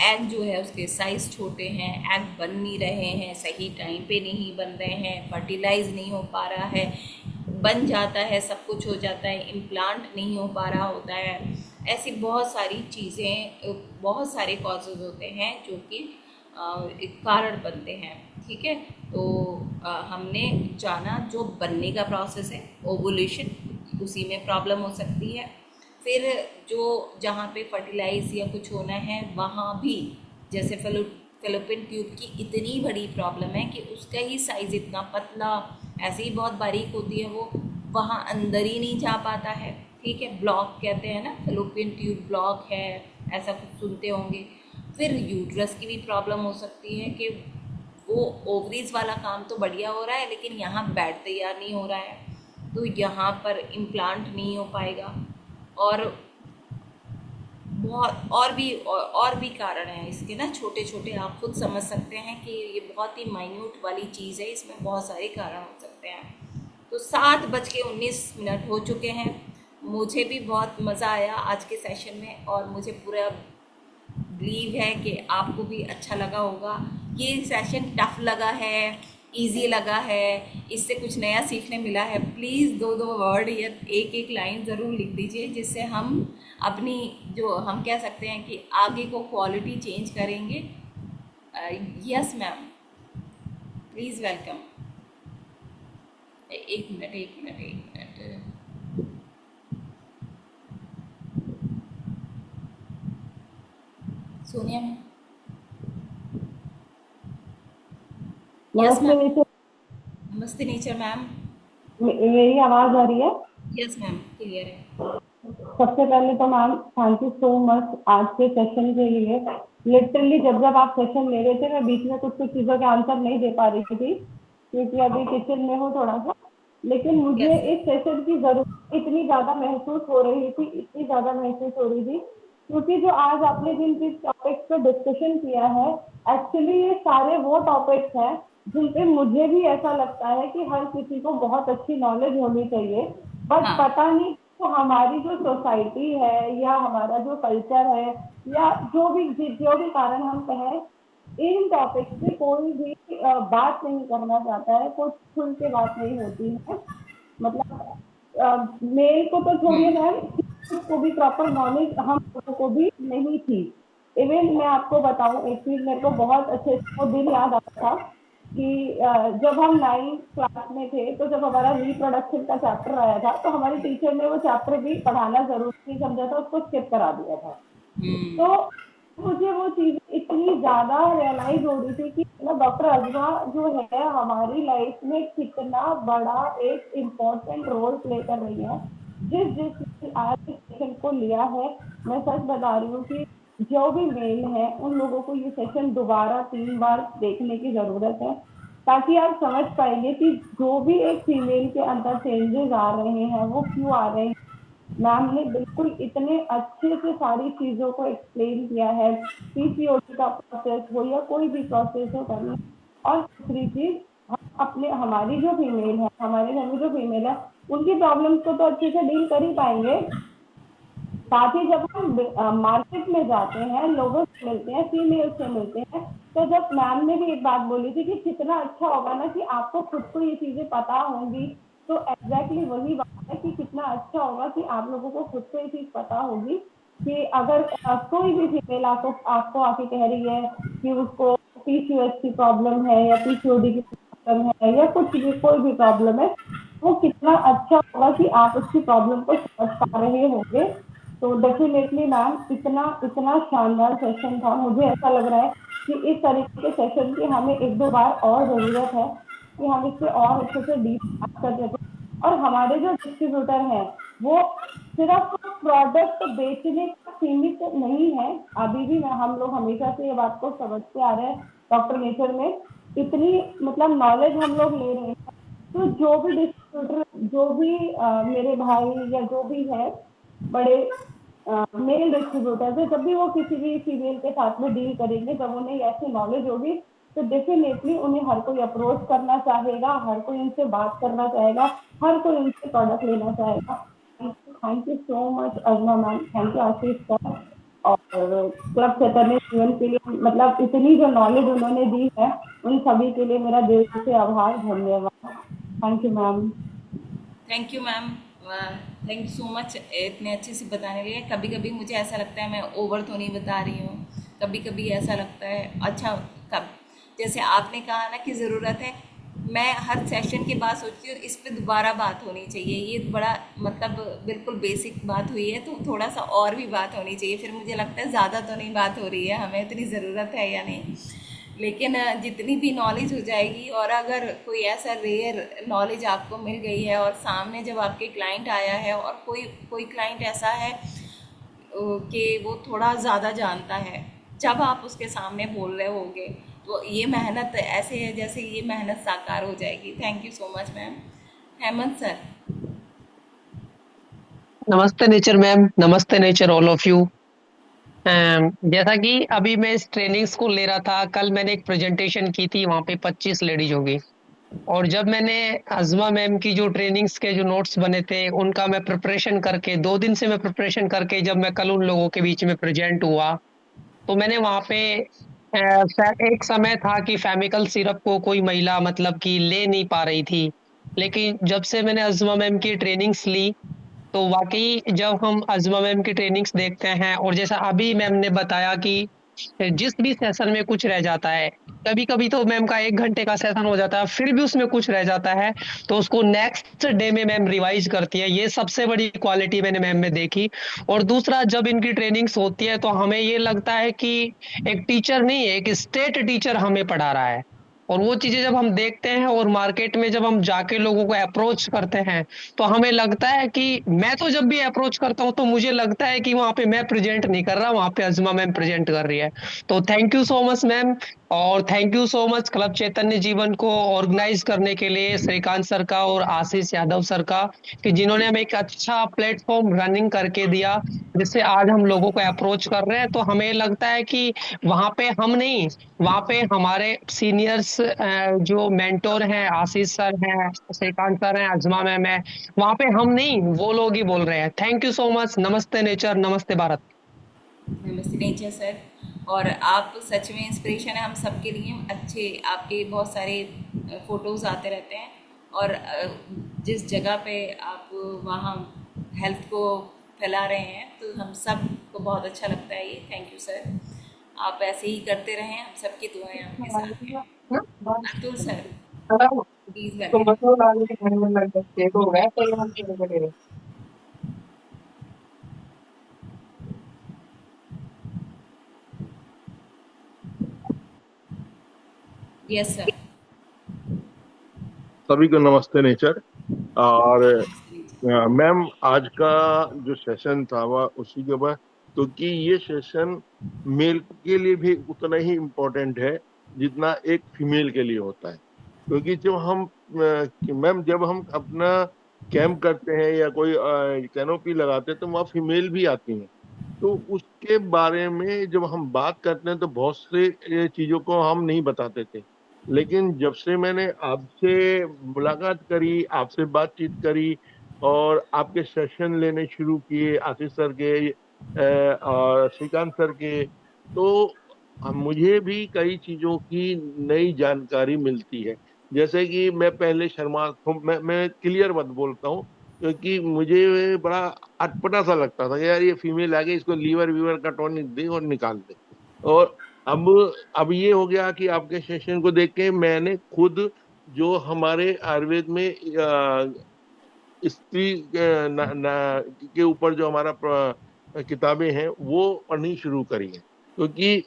S1: एग जो है उसके साइज़ छोटे हैं, एग बन नहीं रहे हैं, सही टाइम पे नहीं बन रहे हैं, फर्टिलाइज नहीं हो पा रहा है, बन जाता है सब कुछ हो जाता है, इम्प्लांट नहीं हो पा रहा होता है, ऐसी बहुत सारी चीज़ें, बहुत सारे कॉजेज़ होते हैं जो कि एक कारण बनते हैं, ठीक है। तो हमने जाना जो बनने का प्रोसेस है ओवुलेशन, उसी में प्रॉब्लम हो सकती है। फिर जो जहाँ पे फर्टिलाइज या कुछ होना है वहाँ भी, जैसे फैलोपियन ट्यूब की इतनी बड़ी प्रॉब्लम है कि उसका ही साइज़ इतना पतला, ऐसे ही बहुत बारीक होती है, वो वहाँ अंदर ही नहीं जा पाता है, ठीक है। ब्लॉक कहते हैं ना, फैलोपियन ट्यूब ब्लॉक है, ऐसा कुछ सुनते होंगे। फिर यूट्रस की भी प्रॉब्लम हो सकती है कि वो ओवरीज वाला काम तो बढ़िया हो रहा है लेकिन यहाँ बेड तैयार नहीं हो रहा है, तो यहाँ पर इम्प्लांट नहीं हो पाएगा, और बहुत और भी कारण हैं इसके ना, छोटे छोटे, आप खुद समझ सकते हैं कि ये बहुत ही माइन्यूट वाली चीज़ है, इसमें बहुत सारे कारण हो सकते हैं। तो 7:19 हो चुके हैं। मुझे भी बहुत मज़ा आया आज के सेशन में, और मुझे पूरा बिलीव है कि आपको भी अच्छा लगा होगा। ये सेशन टफ लगा है, इजी लगा है, इससे कुछ नया सीखने मिला है, प्लीज़ 2-2 वर्ड या एक लाइन ज़रूर लिख दीजिए, जिससे हम अपनी जो हम कह सकते हैं कि आगे को क्वालिटी चेंज करेंगे। Yes ma'am, please welcome. एक मिनट, एक मिनट, एक मिनट। सोनिया मैम। यस
S2: नमस्ते
S1: मैम।
S2: नीचे।
S1: नमस्ते नेचर मैम।
S2: मेरी आवाज आ रही है?
S1: यस मैम, क्लियर है।
S2: सबसे पहले तो ma'am thank you so much आज के सेशन के लिए। लिटरली जब जब आप सेशन ले रहे थे मैं बीच में कुछ कुछ चीजों के आंसर नहीं दे पा रही थी क्योंकि अभी किचन में हूँ थोड़ा सा। लेकिन मुझे
S1: यस।
S2: इस सेशन की जरूरत इतनी ज्यादा महसूस हो रही थी, इतनी ज्यादा महसूस हो रही थी, क्योंकि जो आज आपने जिन जिन टॉपिक्स पे डिस्कशन किया है, एक्चुअली ये सारे वो टॉपिक्स हैं जिन पे मुझे भी ऐसा लगता है कि हर किसी को बहुत अच्छी नॉलेज होनी चाहिए। बट
S1: हाँ।
S2: पता नहीं तो हमारी जो सोसाइटी है या हमारा जो कल्चर है या जो भी कारण हम कहें, इन टॉपिक्स पे कोई भी बात नहीं करना चाहता है, कोई खुल के बात नहीं होती है। मतलब मेल को तो छोड़िए
S1: हम्म।
S2: मैम, को भी प्रॉपर नॉलेज हम लोगों को भी नहीं थी। इवन मैं आपको बताऊं एक चीज मेरे को बहुत अच्छे से वो दिन याद आता था कि जब हम 9th क्लास में थे तो जब हमारा रिप्रोडक्शन का चैप्टर आया था तो हमारी टीचर ने वो चैप्टर भी पढ़ाना जरूरी नहीं समझा था, उसको स्किप करा दिया था।
S1: हम्म।
S2: तो मुझे वो चीज इतनी ज्यादा रियलाइज हो रही थी कि मतलब डॉक्टर अजमा जो है हमारी लाइफ में कितना बड़ा एक इम्पोर्टेंट रोल प्ले कर रही है। जिस जिस आज इस सेशन को लिया है, मैं सच बता रही हूँ कि जो भी मेल है उन लोगों को ये सेशन दोबारा 3 बार देखने की जरूरत है, ताकि आप समझ पाएंगे कि जो भी एक फीमेल के अंदर चेंजेस आ रहे हैं वो क्यों आ रहे हैं। मैम ने बिल्कुल इतने अच्छे से सारी चीजों को एक्सप्लेन किया है, पीसीओडी का प्रोसेस हो या कोई भी प्रोसेस हो करना। और दूसरी चीज, हम अपने हमारी जो फीमेल है, हमारे घर में जो फीमेल है, उनकी प्रॉब्लम्स को तो अच्छे से डील कर ही पाएंगे। साथ ही जब हम मार्केट में जाते हैं, लोगों से मिलते हैं, फीमेल से मिलते हैं, तो जब मैम ने भी एक बात बोली थी कि कितना अच्छा होगा ना कि आपको खुद को ये चीजें पता होंगी, तो एग्जैक्टली वही बात है कि कितना अच्छा होगा कि आप लोगों को खुद को ये चीज पता होगी कि अगर कोई भी फीमेल आपको आपको आके कह रही है कि उसको पीसीओएस की प्रॉब्लम है या पीसीओडी की प्रॉब्लम है या कुछ भी कोई भी प्रॉब्लम है, वो कितना अच्छा होगा कि आप उसकी प्रॉब्लम को समझ पा रहे होंगे। तो डेफिनेटली मैम इतना इतना शानदार सेशन था, मुझे ऐसा लग रहा है कि इस तरीके के सेशन की हमें एक दो बार और जरूरत है कि हम इस पे और अच्छे से डीप बात कर सकें। और हमारे जो डिस्ट्रीब्यूटर हैं वो सिर्फ प्रोडक्ट बेचने का सीमित नहीं है। अभी भी हम लोग हमेशा से ये बात को समझते आ रहे हैं, डॉक्टर नेचर में इतनी मतलब नॉलेज हम लोग ले रहे हैं। तो जो भी डिस्ट्रीब्यूटर, जो भी मेरे भाई या जो भी है बड़े मेल डिस्ट्रीब्यूटर्स है, जब भी वो किसी भी फीमेल के साथ में डील करेंगे, जब उन्हें ऐसी नॉलेज होगी, तो डेफिनेटली उन्हें हर कोई अप्रोच करना चाहेगा, हर कोई उनसे बात करना चाहेगा, हर कोई उनसे प्रोडक्ट लेना चाहेगा। Thank you so much Ajna ma'am, thank you Ashish sir, और क्लब चैतन्य जीवन के लिए मतलब इतनी जो नॉलेज उन्होंने दी है, उन सभी के लिए मेरा दिल से आभार, धन्यवाद। Thank you ma'am.
S1: Thank you ma'am. Thank you so much इतने अच्छे से बताने के लिए। कभी कभी मुझे ऐसा लगता है मैं ओवर तो नहीं बता रही हूँ, कभी कभी ऐसा लगता है अच्छा। कब जैसे आपने कहा ना कि ज़रूरत है, मैं हर सेशन के बाद सोचती हूँ इस पे दोबारा बात होनी चाहिए, ये बड़ा मतलब बिल्कुल बेसिक बात हुई है, तो थोड़ा सा और भी बात होनी चाहिए। फिर मुझे लगता है ज़्यादा तो नहीं बात हो रही है, हमें इतनी ज़रूरत है या नहीं। लेकिन जितनी भी नॉलेज हो जाएगी, और अगर कोई ऐसा रेयर नॉलेज आपको मिल गई है और सामने जब आपके क्लाइंट आया है और कोई कोई क्लाइंट ऐसा है कि वो थोड़ा ज़्यादा जानता है, जब आप उसके सामने बोल रहे होगे तो ये मेहनत ऐसे है जैसे ये मेहनत साकार हो जाएगी। Thank you so much ma'am. Hemant sir.
S3: नमस्ते नेचर मैम, नमस्ते नेचर ऑल ऑफ यू। जैसा कि अभी मैं इस ट्रेनिंग्स को ले रहा था, कल मैंने एक प्रेजेंटेशन की थी, वहाँ पे 25 लेडीज होगी। और जब मैंने अजमा मैम की जो ट्रेनिंग्स के जो नोट्स बने थे उनका मैं प्रिपरेशन करके 2 दिन से मैं प्रिपरेशन करके जब मैं कल उन लोगों के बीच में प्रेजेंट हुआ, तो मैंने वहाँ पे एक समय था कि फेमिकल सिरप को कोई महिला मतलब कि ले नहीं पा रही थी। लेकिन जब से मैंने अजमा मैम की ट्रेनिंग्स ली, तो वाकई जब हम अज़मा मैम की ट्रेनिंग्स देखते हैं और जैसा अभी मैम ने बताया कि जिस भी सेशन में कुछ रह जाता है, कभी कभी तो मैम का 1 घंटे का सेशन हो जाता है, फिर भी उसमें कुछ रह जाता है तो उसको नेक्स्ट डे में मैम रिवाइज करती है। ये सबसे बड़ी क्वालिटी मैंने मैम में देखी। और दूसरा, जब इनकी ट्रेनिंग्स होती है तो हमें ये लगता है कि एक टीचर नहीं, एक स्टेट टीचर हमें पढ़ा रहा है। और वो चीजें जब हम देखते हैं और मार्केट में जब हम जाके लोगों को अप्रोच करते हैं, तो हमें लगता है कि मैं तो जब भी अप्रोच करता हूँ तो मुझे लगता है कि वहां पे मैं प्रेजेंट नहीं कर रहा, वहां पे अजमा मैम प्रेजेंट कर रही है। तो thank you so much ma'am. और thank you so much club Chaitanya Jeevan को ऑर्गेनाइज करने के लिए, श्रीकांत सर का और आशीष यादव सर का, कि जिन्होंने हमें एक अच्छा प्लेटफॉर्म रनिंग करके दिया, जिससे आज हम लोगों को अप्रोच कर रहे हैं। तो हमें लगता है कि वहां पे हम नहीं, वहां पे हमारे सीनियर्स जो मेंटोर हैं, आशीष सर हैं, श्रीकांत सर हैं, अजमा मैम है, वहां पे हम नहीं, वो लोग ही बोल रहे हैं। Thank you so much. नमस्ते नेचर, नमस्ते भारत।
S1: नमस्ते नेचर सर। और आप सच में इंस्पिरेशन है हम सबके लिए। अच्छे आपके बहुत सारे फ़ोटोज़ आते रहते हैं, और जिस जगह पे आप वहाँ हेल्थ को फैला रहे हैं तो हम सब को बहुत अच्छा लगता है ये। थैंक यू सर, आप ऐसे ही करते रहें, हम सबकी दुआएं आपके साथ हैं। Atul sir, please welcome. Yes sir.
S4: सभी को नमस्ते नेचर। और मैम, आज का जो सेशन था वह उसी के बाद, क्योंकि ये सेशन मेल के लिए भी उतना ही इम्पोर्टेंट है जितना एक फीमेल के लिए होता है। क्योंकि जब हम मैम, जब हम अपना कैंप करते हैं या कोई कैनोपी लगाते हैं तो वहाँ फीमेल भी आती हैं। तो उसके बारे में जब हम बात करते हैं तो बहुत से चीजों को हम नहीं बताते थे। लेकिन जब से मैंने आपसे मुलाकात करी, आपसे बातचीत करी और आपके सेशन लेने शुरू किए, आशीष सर के और श्रीकांत सर के, तो मुझे भी कई चीजों की नई जानकारी मिलती है। जैसे कि मैं पहले शर्मा, मैं क्लियर मत बोलता हूँ, क्योंकि मुझे बड़ा अटपटा सा लगता था कि यार ये फीमेल आ गई, इसको लीवर वीवर का टॉनिक दे और निकाल दे। और अब अब ये हो गया कि आपके सेशन को देख के मैंने खुद, जो हमारे आयुर्वेद में स्त्री के ऊपर जो हमारा किताबें हैं वो पढ़नी शुरू करी है। क्योंकि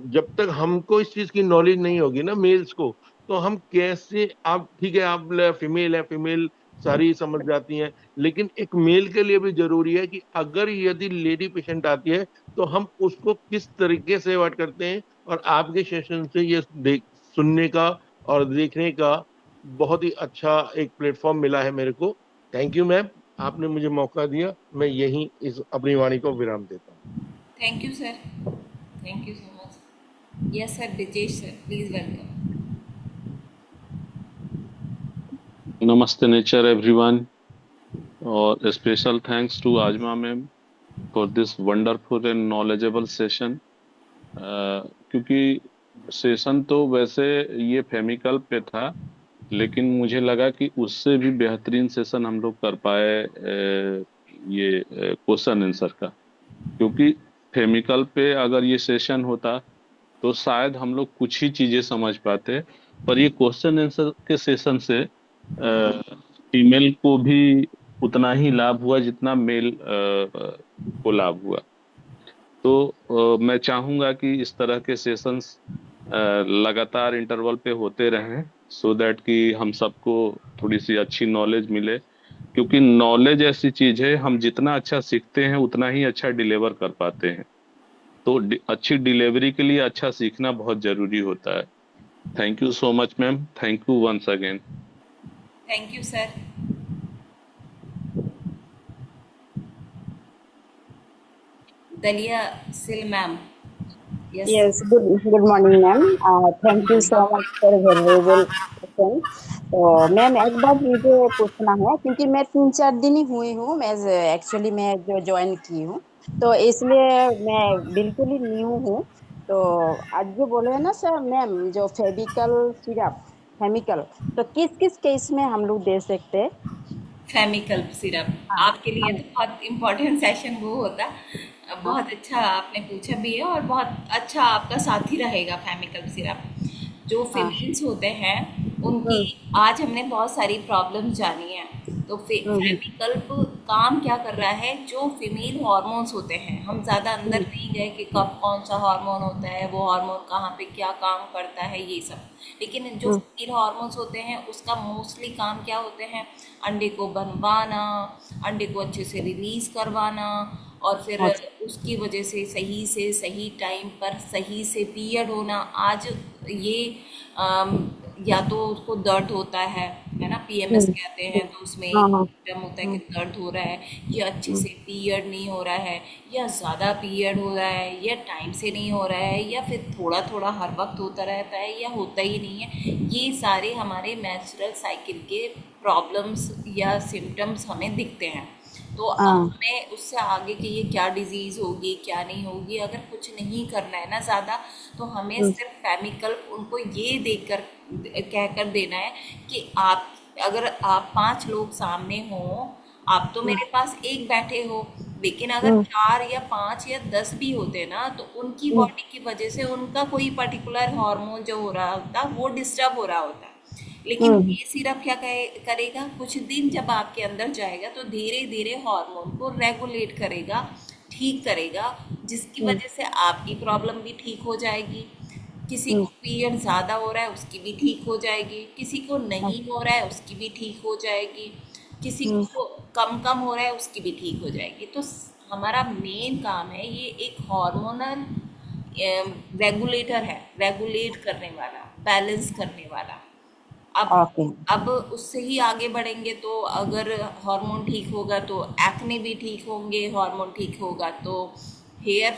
S4: जब तक हमको इस चीज की नॉलेज नहीं होगी ना मेल्स को, तो हम कैसे, आप ठीक है, आप फीमेल है, फीमेल सारी समझ जाती हैं, लेकिन एक मेल के लिए भी जरूरी है कि अगर यदि लेडी पेशेंट आती है तो हम उसको किस तरीके से अवॉइड करते हैं। और आपके सेशन से ये देख सुनने का और देखने का बहुत ही अच्छा एक प्लेटफॉर्म मिला है मेरे को। थैंक यू मैम, आपने मुझे मौका दिया। मैं यहीं इस अपनी वाणी को विराम देता हूँ।
S1: Thank you sir, thank you so much. Yes sir, Brijesh sir, please welcome.
S5: Namaste nature everyone, और special thanks to Ajma ma'am for this wonderful and knowledgeable session। क्योंकि सेशन तो वैसे ये फेमिकल पे था, लेकिन मुझे लगा कि उससे भी बेहतरीन सेशन हम लोग कर पाए ये क्वेश्चन आंसर का। क्योंकि फेमिकल पे अगर ये सेशन होता तो शायद हम लोग कुछ ही चीजें समझ पाते, पर ये क्वेश्चन आंसर के सेशन से फीमेल को भी उतना ही लाभ हुआ जितना मेल को लाभ हुआ। तो मैं चाहूंगा कि इस तरह के सेशंस लगातार इंटरवल पे होते रहें, सो दैट कि हम सबको थोड़ी सी अच्छी नॉलेज मिले। क्योंकि नॉलेज ऐसी चीज है, हम जितना अच्छा सीखते हैं उतना ही अच्छा डिलीवर कर पाते हैं। तो अच्छी डिलीवरी के लिए अच्छा सीखना बहुत जरूरी होता है। Thank you so much ma'am, thank you once again.
S1: Thank you sir. Dalia Sil ma'am. Yes.
S6: Yes, good morning, ma'am. Thank you so much for valuable question. तो मैम एक बार मुझे पूछना है, क्योंकि मैं 3-4 दिन ही हुई हूँ, मैं एक्चुअली मैं जो ज्वाइन की हूँ, तो इसलिए मैं बिल्कुल ही न्यू हूँ। तो आज जो बोले हैं ना सर मैम, जो फेविकल सिरप केमिकल, तो किस किस केस में हम लोग दे सकते हैं?
S1: फेमिकल सिरप
S6: हाँ
S1: आपके लिए
S6: हाँ
S1: तो बहुत इम्पोर्टेंट सेशन वो होता। बहुत अच्छा आपने पूछा भी है और बहुत अच्छा आपका साथी रहेगा फेमिकल सिरप। जो
S6: हाँ
S1: फीमेल्स होते हैं उनकी
S6: हम्म
S1: आज हमने बहुत सारी प्रॉब्लम्स जानी है। तो
S6: हम्म
S1: फेमिकल्प काम क्या कर रहा है, जो फीमेल हार्मोन्स होते हैं, हम ज़्यादा अंदर
S6: हम्म
S1: नहीं गए कि कब कौन सा हार्मोन होता है, वो हार्मोन कहाँ पे क्या काम करता है, ये सब। लेकिन जो
S6: हम्म
S1: फीमेल हार्मोन्स होते हैं उसका मोस्टली काम क्या होते हैं, अंडे को बनवाना, अंडे को अच्छे से रिलीज करवाना, और फिर
S6: अच्छा
S1: उसकी वजह से सही टाइम पर सही से पीरियड होना। आज ये या तो उसको दर्द होता है ना, पीएमएस
S6: हम्म
S1: कहते हैं, तो उसमें
S6: हाँ
S1: एक
S6: हाँ
S1: सिम्टम होता है कि
S6: हम्म
S1: दर्द हो रहा है, या अच्छे
S6: हम्म
S1: से पीरियड नहीं हो रहा है, या ज़्यादा पीरियड हो रहा है, या टाइम से नहीं हो रहा है, या फिर थोड़ा थोड़ा हर वक्त होता रहता है, या होता ही नहीं है। ये सारे हमारे मेंस्ट्रुअल साइकिल के प्रॉब्लम्स या सिम्टम्स हमें दिखते हैं। तो
S6: हाँ
S1: हमें उससे आगे की ये क्या डिजीज़ होगी क्या नहीं होगी, अगर कुछ नहीं करना है ना ज़्यादा, तो हमें
S6: हम्म
S1: सिर्फ केमिकल उनको ये देकर कह कर देना है कि आप, अगर आप 5 लोग सामने हों, आप तो
S6: हम्म
S1: मेरे पास एक बैठे हो, लेकिन अगर
S6: हम्म
S1: 4 या 5 या 10 भी होते ना, तो उनकी
S6: हम्म
S1: बॉडी की वजह से उनका कोई पर्टिकुलर हार्मोन जो हो रहा होता वो डिस्टर्ब हो रहा होता। लेकिन
S6: हम्म
S1: ये सिरप क्या करेगा, कुछ दिन जब आपके अंदर जाएगा तो धीरे धीरे हार्मोन को रेगुलेट करेगा, ठीक करेगा, जिसकी
S6: हम्म
S1: वजह से आपकी प्रॉब्लम भी ठीक हो जाएगी। किसी
S6: हम्म
S1: को पीरियड ज़्यादा हो रहा है उसकी भी ठीक हो जाएगी, किसी को नहीं हो रहा है उसकी भी ठीक हो जाएगी, किसी
S6: हम्म
S1: को कम कम हो रहा है उसकी भी ठीक हो जाएगी। तो हमारा मेन काम है, ये एक हार्मोनल रेगुलेटर है, रेगुलेट करने वाला, बैलेंस करने वाला। अब
S6: ओके
S1: अब उससे ही आगे बढ़ेंगे, तो अगर हार्मोन ठीक होगा तो एक्ने भी ठीक होंगे, हार्मोन ठीक होगा तो हेयर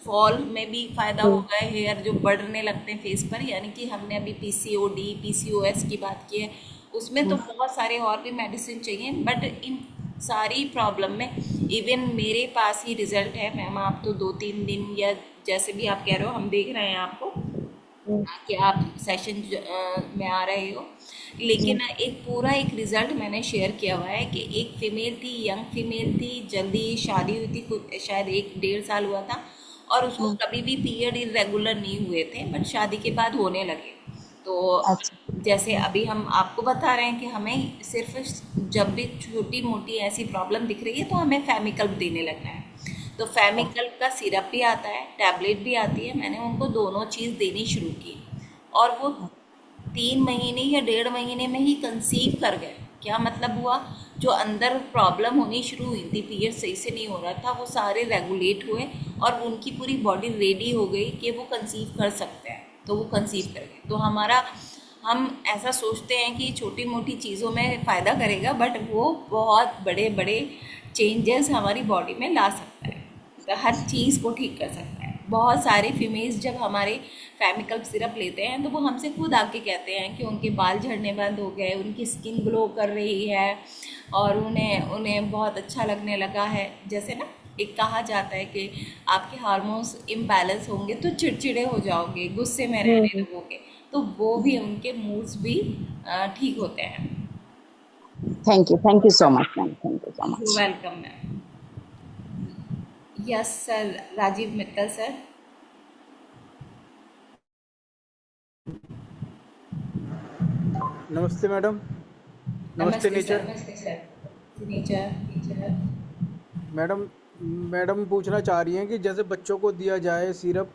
S1: फॉल में भी फायदा
S6: हम्म
S1: होगा, हेयर जो बढ़ने लगते हैं फेस पर, यानी कि हमने अभी पीसीओडी पीसीओएस की बात की है, उसमें तो
S6: हम्म
S1: बहुत सारे और भी मेडिसिन चाहिए, बट इन सारी प्रॉब्लम में इवन मेरे पास ही रिजल्ट है मैम। आप तो 2-3 दिन या जैसे भी आप कह रहे हो, हम देख रहे हैं आपको
S6: हम्म
S1: कि आप सेशन में आ रहे हो,
S6: हम्म
S1: लेकिन एक रिजल्ट मैंने शेयर किया हुआ है कि एक फीमेल थी, यंग फीमेल थी, जल्दी शादी हुई थी, कुछ शायद 1-1.5 साल हुआ था, और उसको
S6: हम्म
S1: कभी भी पीरियड इरेगुलर नहीं हुए थे, बट शादी के बाद होने लगे। तो
S6: अच्छा
S1: जैसे अभी हम आपको बता रहे हैं कि हमें सिर्फ जब भी छोटी मोटी ऐसी प्रॉब्लम दिख रही है तो हमें फेमिकल देने लगना है। तो फेमिकल का सिरप भी आता है, टैबलेट भी आती है, मैंने उनको दोनों चीज़ देनी शुरू की, और वो 3 महीने या 1.5 महीने में ही कंसीव कर गए। क्या मतलब हुआ, जो अंदर प्रॉब्लम होनी शुरू हुई थी, पीरियड सही से नहीं हो रहा था, वो सारे रेगुलेट हुए, और उनकी पूरी बॉडी रेडी हो गई कि वो कंसीव कर सकते हैं, तो वो कंसीव कर गए। तो हम ऐसा सोचते हैं कि छोटी मोटी चीज़ों में फ़ायदा करेगा, बट वो बहुत बड़े बड़े चेंजेस हमारी बॉडी में ला सकता है, तो हर चीज़ को ठीक कर सकता है। बहुत सारे फीमेल्स जब हमारे फेमिकल सिरप लेते हैं तो वो हमसे खुद आके कहते हैं कि उनके बाल झड़ने बंद हो गए, उनकी स्किन ग्लो कर रही है, और उन्हें उन्हें बहुत अच्छा लगने लगा है। जैसे ना एक कहा जाता है कि आपके हार्मोन्स इम्बैलेंस होंगे तो चिड़चिड़े हो जाओगे, गुस्से में रहने
S6: हम्म
S1: लगोगे, तो वो भी उनके मूड्स भी ठीक होते हैं।
S6: Thank you so much ma'am thank you so
S1: you
S6: much
S1: welcome ma'am. Yes sir, Rajeev Mittal sir.
S7: नमस्ते मैडम। नमस्ते
S1: नमस्ते सर,
S7: नेचर।
S1: नमस्ते सर। नेचर।
S7: मैडम मैडम पूछना चाह रही हैं कि जैसे बच्चों को दिया जाए सिरप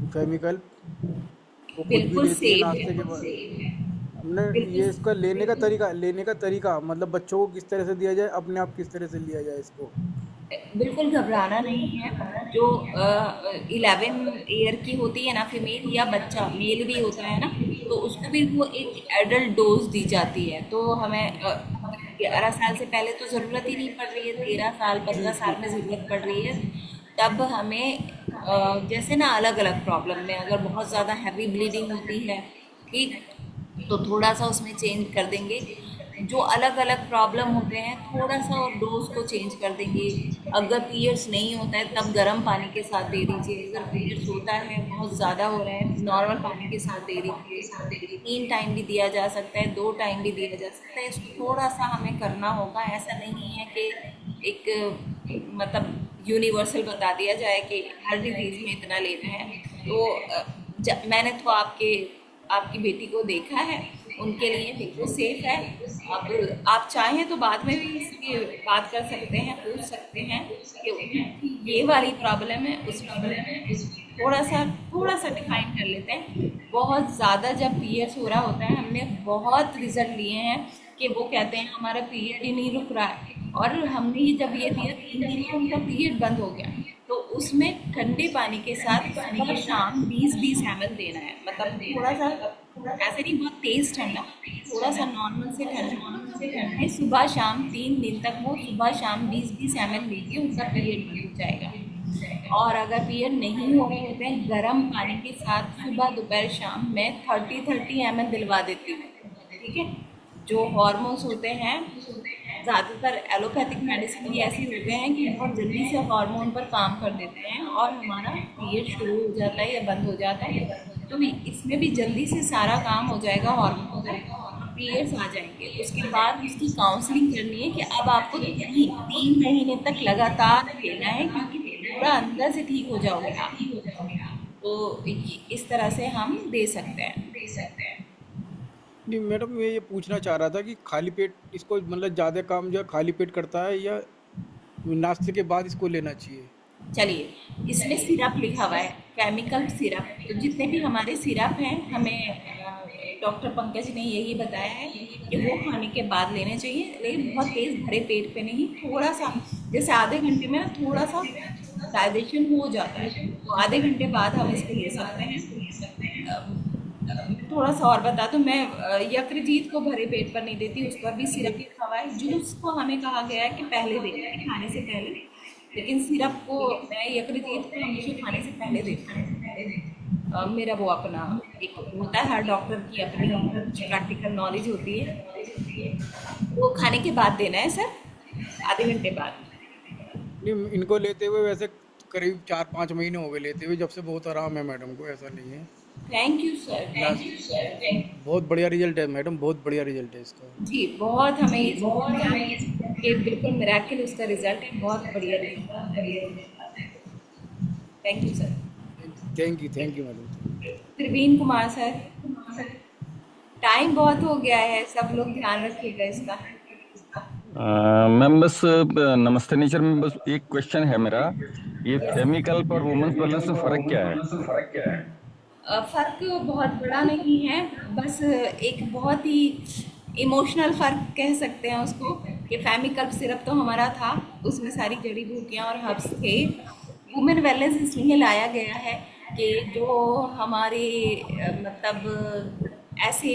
S7: फेमिकल, वो खुद भी
S1: बिल्कुल
S7: लेती है
S1: सेम
S7: नाश्ते के
S1: है,
S7: बाद।
S1: सेम है।
S7: हमने
S1: बिल्कुल
S7: ये इसका लेने का तरीका मतलब बच्चों को किस तरह से दिया जाए, अपने आप किस तरह से लिया जाए इसको।
S1: बिल्कुल घबराना नहीं है। जो 11 ईयर की होती है ना फीमेल, या बच्चा मेल भी होता है ना, तो उसको भी वो एक एडल्ट डोज दी जाती है। तो हमें 11 साल से पहले तो ज़रूरत ही नहीं पड़ रही है, 13 साल
S7: जी
S1: 15 साल
S7: जी
S1: में ज़रूरत पड़ रही है। तब हमें जैसे ना अलग अलग प्रॉब्लम में अगर बहुत ज़्यादा हैवी ब्लीडिंग होती है, ठीक, तो थोड़ा सा उसमें चेंज कर देंगे। जो अलग अलग प्रॉब्लम होते हैं थोड़ा सा और डोज को चेंज कर देंगे। अगर पीरियड्स नहीं होता है तब गर्म पानी के साथ दे दीजिए, अगर पीरियड्स होता है बहुत ज़्यादा हो रहा है नॉर्मल पानी के साथ दे दीजिए। 3 टाइम भी दिया जा सकता है, 2 टाइम भी दिया जा सकता है। इसको थोड़ा सा हमें करना होगा, ऐसा नहीं है कि एक मतलब यूनिवर्सल बता दिया जाए कि हर डिजीज में इतना लेना है। तो मैंने तो आपकी बेटी को देखा है, उनके लिए बिल्कुल सेफ है। अब आप चाहें तो बाद में भी इसकी बात कर सकते हैं, पूछ सकते हैं कि उनकी ये वाली प्रॉब्लम है, उस प्रॉब्लम में थोड़ा सा डिफाइन कर लेते हैं। बहुत ज़्यादा जब पीरियड्स हो रहा होता है, हमने बहुत रिजल्ट लिए हैं कि वो कहते हैं हमारा पीरियड ही नहीं रुक रहा है, और हमने जब ये दिया 3 दिन में उनका पीरियड बंद हो गया। तो उसमें ठंडे पानी के साथ सुबह शाम 20-20 ml देना है, मतलब थोड़ा सा ऐसे नहीं बहुत तेज ठंडा, थोड़ा सा नॉर्मल से ठंडा, सुबह शाम 3 दिन तक वो सुबह शाम 20-20 ml लेके उनका पीरियड बंद हो जाएगा। और अगर पीरियड नहीं हो रहे होते हैं, गर्म पानी के साथ सुबह दोपहर शाम मैं 30-30 ml दिलवा देती हूँ, ठीक है। जो हॉर्मोन्स होते हैं, ज़्यादातर एलोपैथिक मेडिसिन भी ऐसे होते हैं कि बहुत जल्दी से हार्मोन पर काम कर देते हैं और हमारा पीरियड शुरू हो जाता है या बंद हो जाता है। तो इसमें भी जल्दी से सारा काम हो जाएगा, हार्मोन का पीरियड्स आ जाएंगे। उसके बाद उसकी काउंसलिंग करनी है कि अब आपको 3 महीने तक लगातार लेना है, क्योंकि पूरा अंदर से ठीक हो जाओगे आप। तो इस तरह से हम दे सकते हैं।
S7: नहीं मैडम, मैं ये पूछना चाह रहा था कि खाली पेट इसको मतलब ज़्यादा काम जो है खाली पेट करता है या नाश्ते के बाद इसको लेना चाहिए?
S1: चलिए, इसमें सिरप लिखा हुआ है, केमिकल सिरप। तो जितने भी हमारे सिरप हैं, हमें डॉक्टर पंकज ने यही बताया है कि वो खाने के बाद लेने चाहिए, लेकिन बहुत तेज़ भरे पेट पे नहीं, थोड़ा सा, जैसे आधे घंटे में ना थोड़ा सा डाइजेशन हो जाता है, तो आधे घंटे बाद हम इसको ले सकते हैं। थोड़ा सा और बता दूं, मैं यकृजीत को भरे पेट पर नहीं देती, उस पर भी सिरप लिखा हुआ है। जूस को हमें कहा गया है कि पहले देना है, खाने से पहले, लेकिन सिरप को मैं यकृजीत को हमेशा खाने से पहले देती हूँ। मेरा वो अपना एक होता है, हर डॉक्टर की अपनी प्रैक्टिकल नॉलेज होती है। वो खाने के बाद देना है सर, आधे घंटे बाद।
S7: नहीं, इनको लेते हुए वैसे करीब 4-5 महीने हो गए लेते हुए, जब से बहुत आराम है मैडम को, ऐसा नहीं है।
S1: Thank you sir, thank you sir.
S7: बहुत बढ़िया रिजल्ट है मैडम, बहुत बढ़िया रिजल्ट है इसका।
S1: जी, बहुत हमें ये बिल्कुल मिरेकल उसका रिजल्ट है, बहुत बढ़िया result. Thank you sir.
S7: Thank you madam.
S1: Praveen Kumar sir, time बहुत हो गया है, सब लोग ध्यान रखिएगा इसका।
S8: मैम बस नमस्ते नेचर में बस एक क्वेश्चन है मेरा, ये फेमिकल्प और वुमेन्स वेलनेस में फर्क क्या है?
S1: फ़र्क बहुत बड़ा नहीं है, बस एक बहुत ही इमोशनल फ़र्क कह सकते हैं उसको, कि फेमिकल्प सिरप तो हमारा था, उसमें सारी जड़ी बूटियाँ और हर्ब्स थे। वुमेन वेलनेस इसलिए लाया गया है कि जो हमारे मतलब ऐसे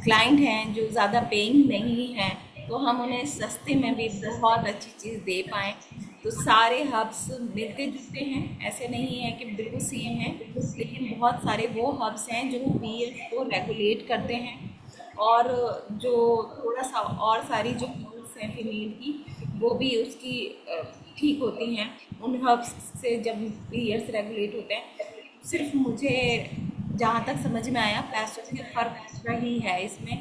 S1: क्लाइंट हैं जो ज़्यादा पेइंग नहीं हैं, तो हम उन्हें सस्ते में भी बहुत अच्छी चीज़ दे पाएँ। तो सारे हब्स मिलते जुलते हैं, ऐसे नहीं है कि बिल्कुल सेम है, लेकिन बहुत सारे वो हब्स हैं जो पीएच को रेगुलेट करते हैं, और जो थोड़ा सा और सारी जो हेल्थ हैं फीमेल की, वो भी उसकी ठीक होती हैं उन हब्स से जब पीरियड्स रेगुलेट होते हैं। सिर्फ मुझे जहाँ तक समझ में आया, पैसों के फ़र्क रही है इसमें।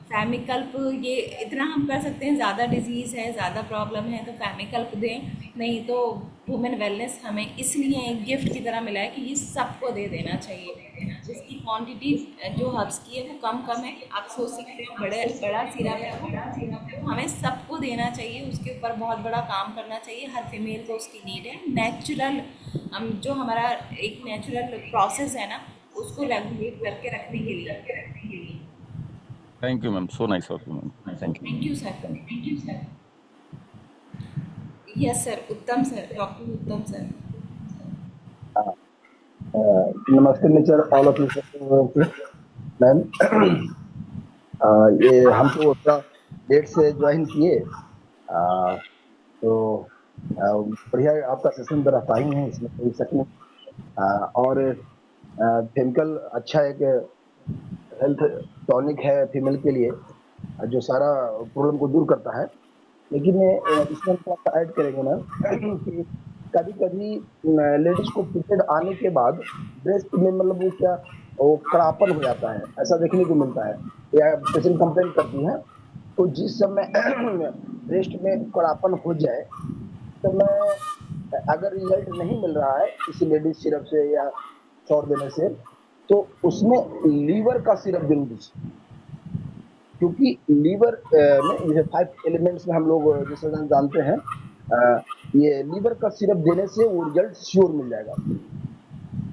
S1: फेमिकल्प ये इतना हम कर सकते हैं, ज़्यादा डिजीज़ है, ज़्यादा प्रॉब्लम है तो फेमिकल्प दें, नहीं तो वुमेन वेलनेस हमें इसलिए एक गिफ्ट की तरह मिला है कि ये सबको दे देना चाहिए। इसकी क्वांटिटी जो हब्स की है वो कम है, आप सोच सकते हो बड़ा सिरप है वो, हमें सबको देना चाहिए, उसके ऊपर बहुत बड़ा काम करना चाहिए। हर फीमेल को उसकी नीड है। नेचुरल जो हमारा एक नेचुरल प्रोसेस है ना, उसको रेगुलेट करके रखने के लिए।
S8: Thank you ma'am, so nice of you ma'am, thank
S1: you sir. Yes sir, उत्तम सर, डॉक्टर उत्तम सर।
S9: नमस्ते nature all of you ma'am. ये हम तो थोड़ा लेट से ज्वाइन किए, तो बढ़िया आपका सेशन रहता ही है, इसमें कोई शक नहीं। और फेमिकल अच्छा है कि हेल्थ टॉनिक है फीमेल के लिए, जो सारा प्रॉब्लम को दूर करता है। लेकिन इसमें थोड़ा ऐड करेंगे ना कि कभी कभी लेडीज को पीरियड आने के बाद ब्रेस्ट में मतलब वो क्या वो कड़ापन हो जाता है, ऐसा देखने को मिलता है, या पेशेंट कंप्लेन करती है। तो जिस समय ब्रेस्ट में कड़ापन हो जाए समय अगर रिजल्ट नहीं मिल रहा है किसी लेडीज सिरप से या शॉट देने से, तो उसमें लीवर का सिरप जरूर दीजिए, क्योंकि लीवर में जैसे 5 एलिमेंट्स में हम लोग जैसे जानते हैं, ये लीवर का सिरप देने से वो रिजल्ट श्योर मिल जाएगा।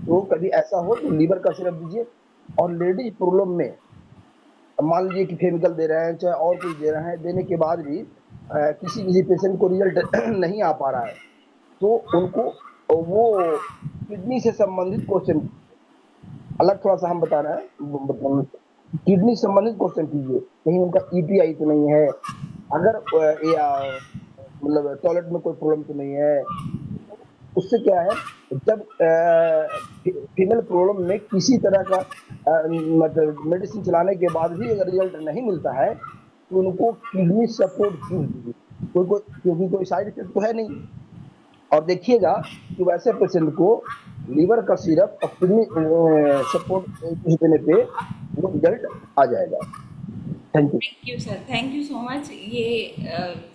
S9: तो कभी ऐसा हो तो लीवर का सिरप दीजिए। और लेडीज प्रॉब्लम में मान लीजिए कि केमिकल दे रहे हैं चाहे और कुछ दे रहे हैं, देने के बाद भी किसी पेशेंट को रिजल्ट नहीं आ पा रहा है, तो उनको वो किडनी से संबंधित क्वेश्चन, अलग थोड़ा सा हम बता रहे हैं, किडनी संबंधित क्वेश्चन कीजिए, कहीं उनका ईपीआई तो नहीं है, अगर मतलब टॉयलेट में कोई प्रॉब्लम तो नहीं है। उससे क्या है, जब फीमेल प्रॉब्लम में किसी तरह का मतलब मेडिसिन चलाने के बाद भी अगर रिजल्ट नहीं मिलता है, तो उनको किडनी सपोर्ट जरूर दीजिए, क्योंकि कोई साइड इफेक्ट तो है नहीं। और देखिएगा कि वैसे पेशेंट को लीवर का सिरप और किडनी सपोर्ट देने पे वो रिजल्ट आ जाएगा। Thank you.
S1: Thank you sir, thank you so much. ये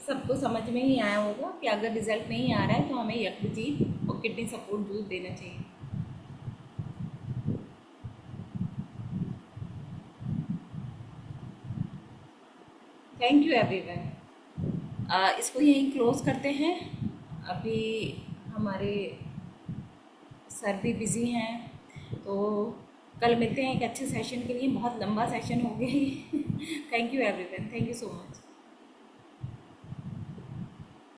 S1: सबको समझ में ही आया होगा कि अगर रिजल्ट नहीं आ रहा है तो हमें यकृत और किडनी सपोर्ट जूस देना चाहिए। Thank you everyone. इसको यहीं क्लोज करते हैं। अभी हमारे सर भी बिज़ी हैं, तो कल मिलते हैं एक अच्छे सेशन के लिए। बहुत लंबा सेशन हो गया ये। Thank you everyone, thank you so much.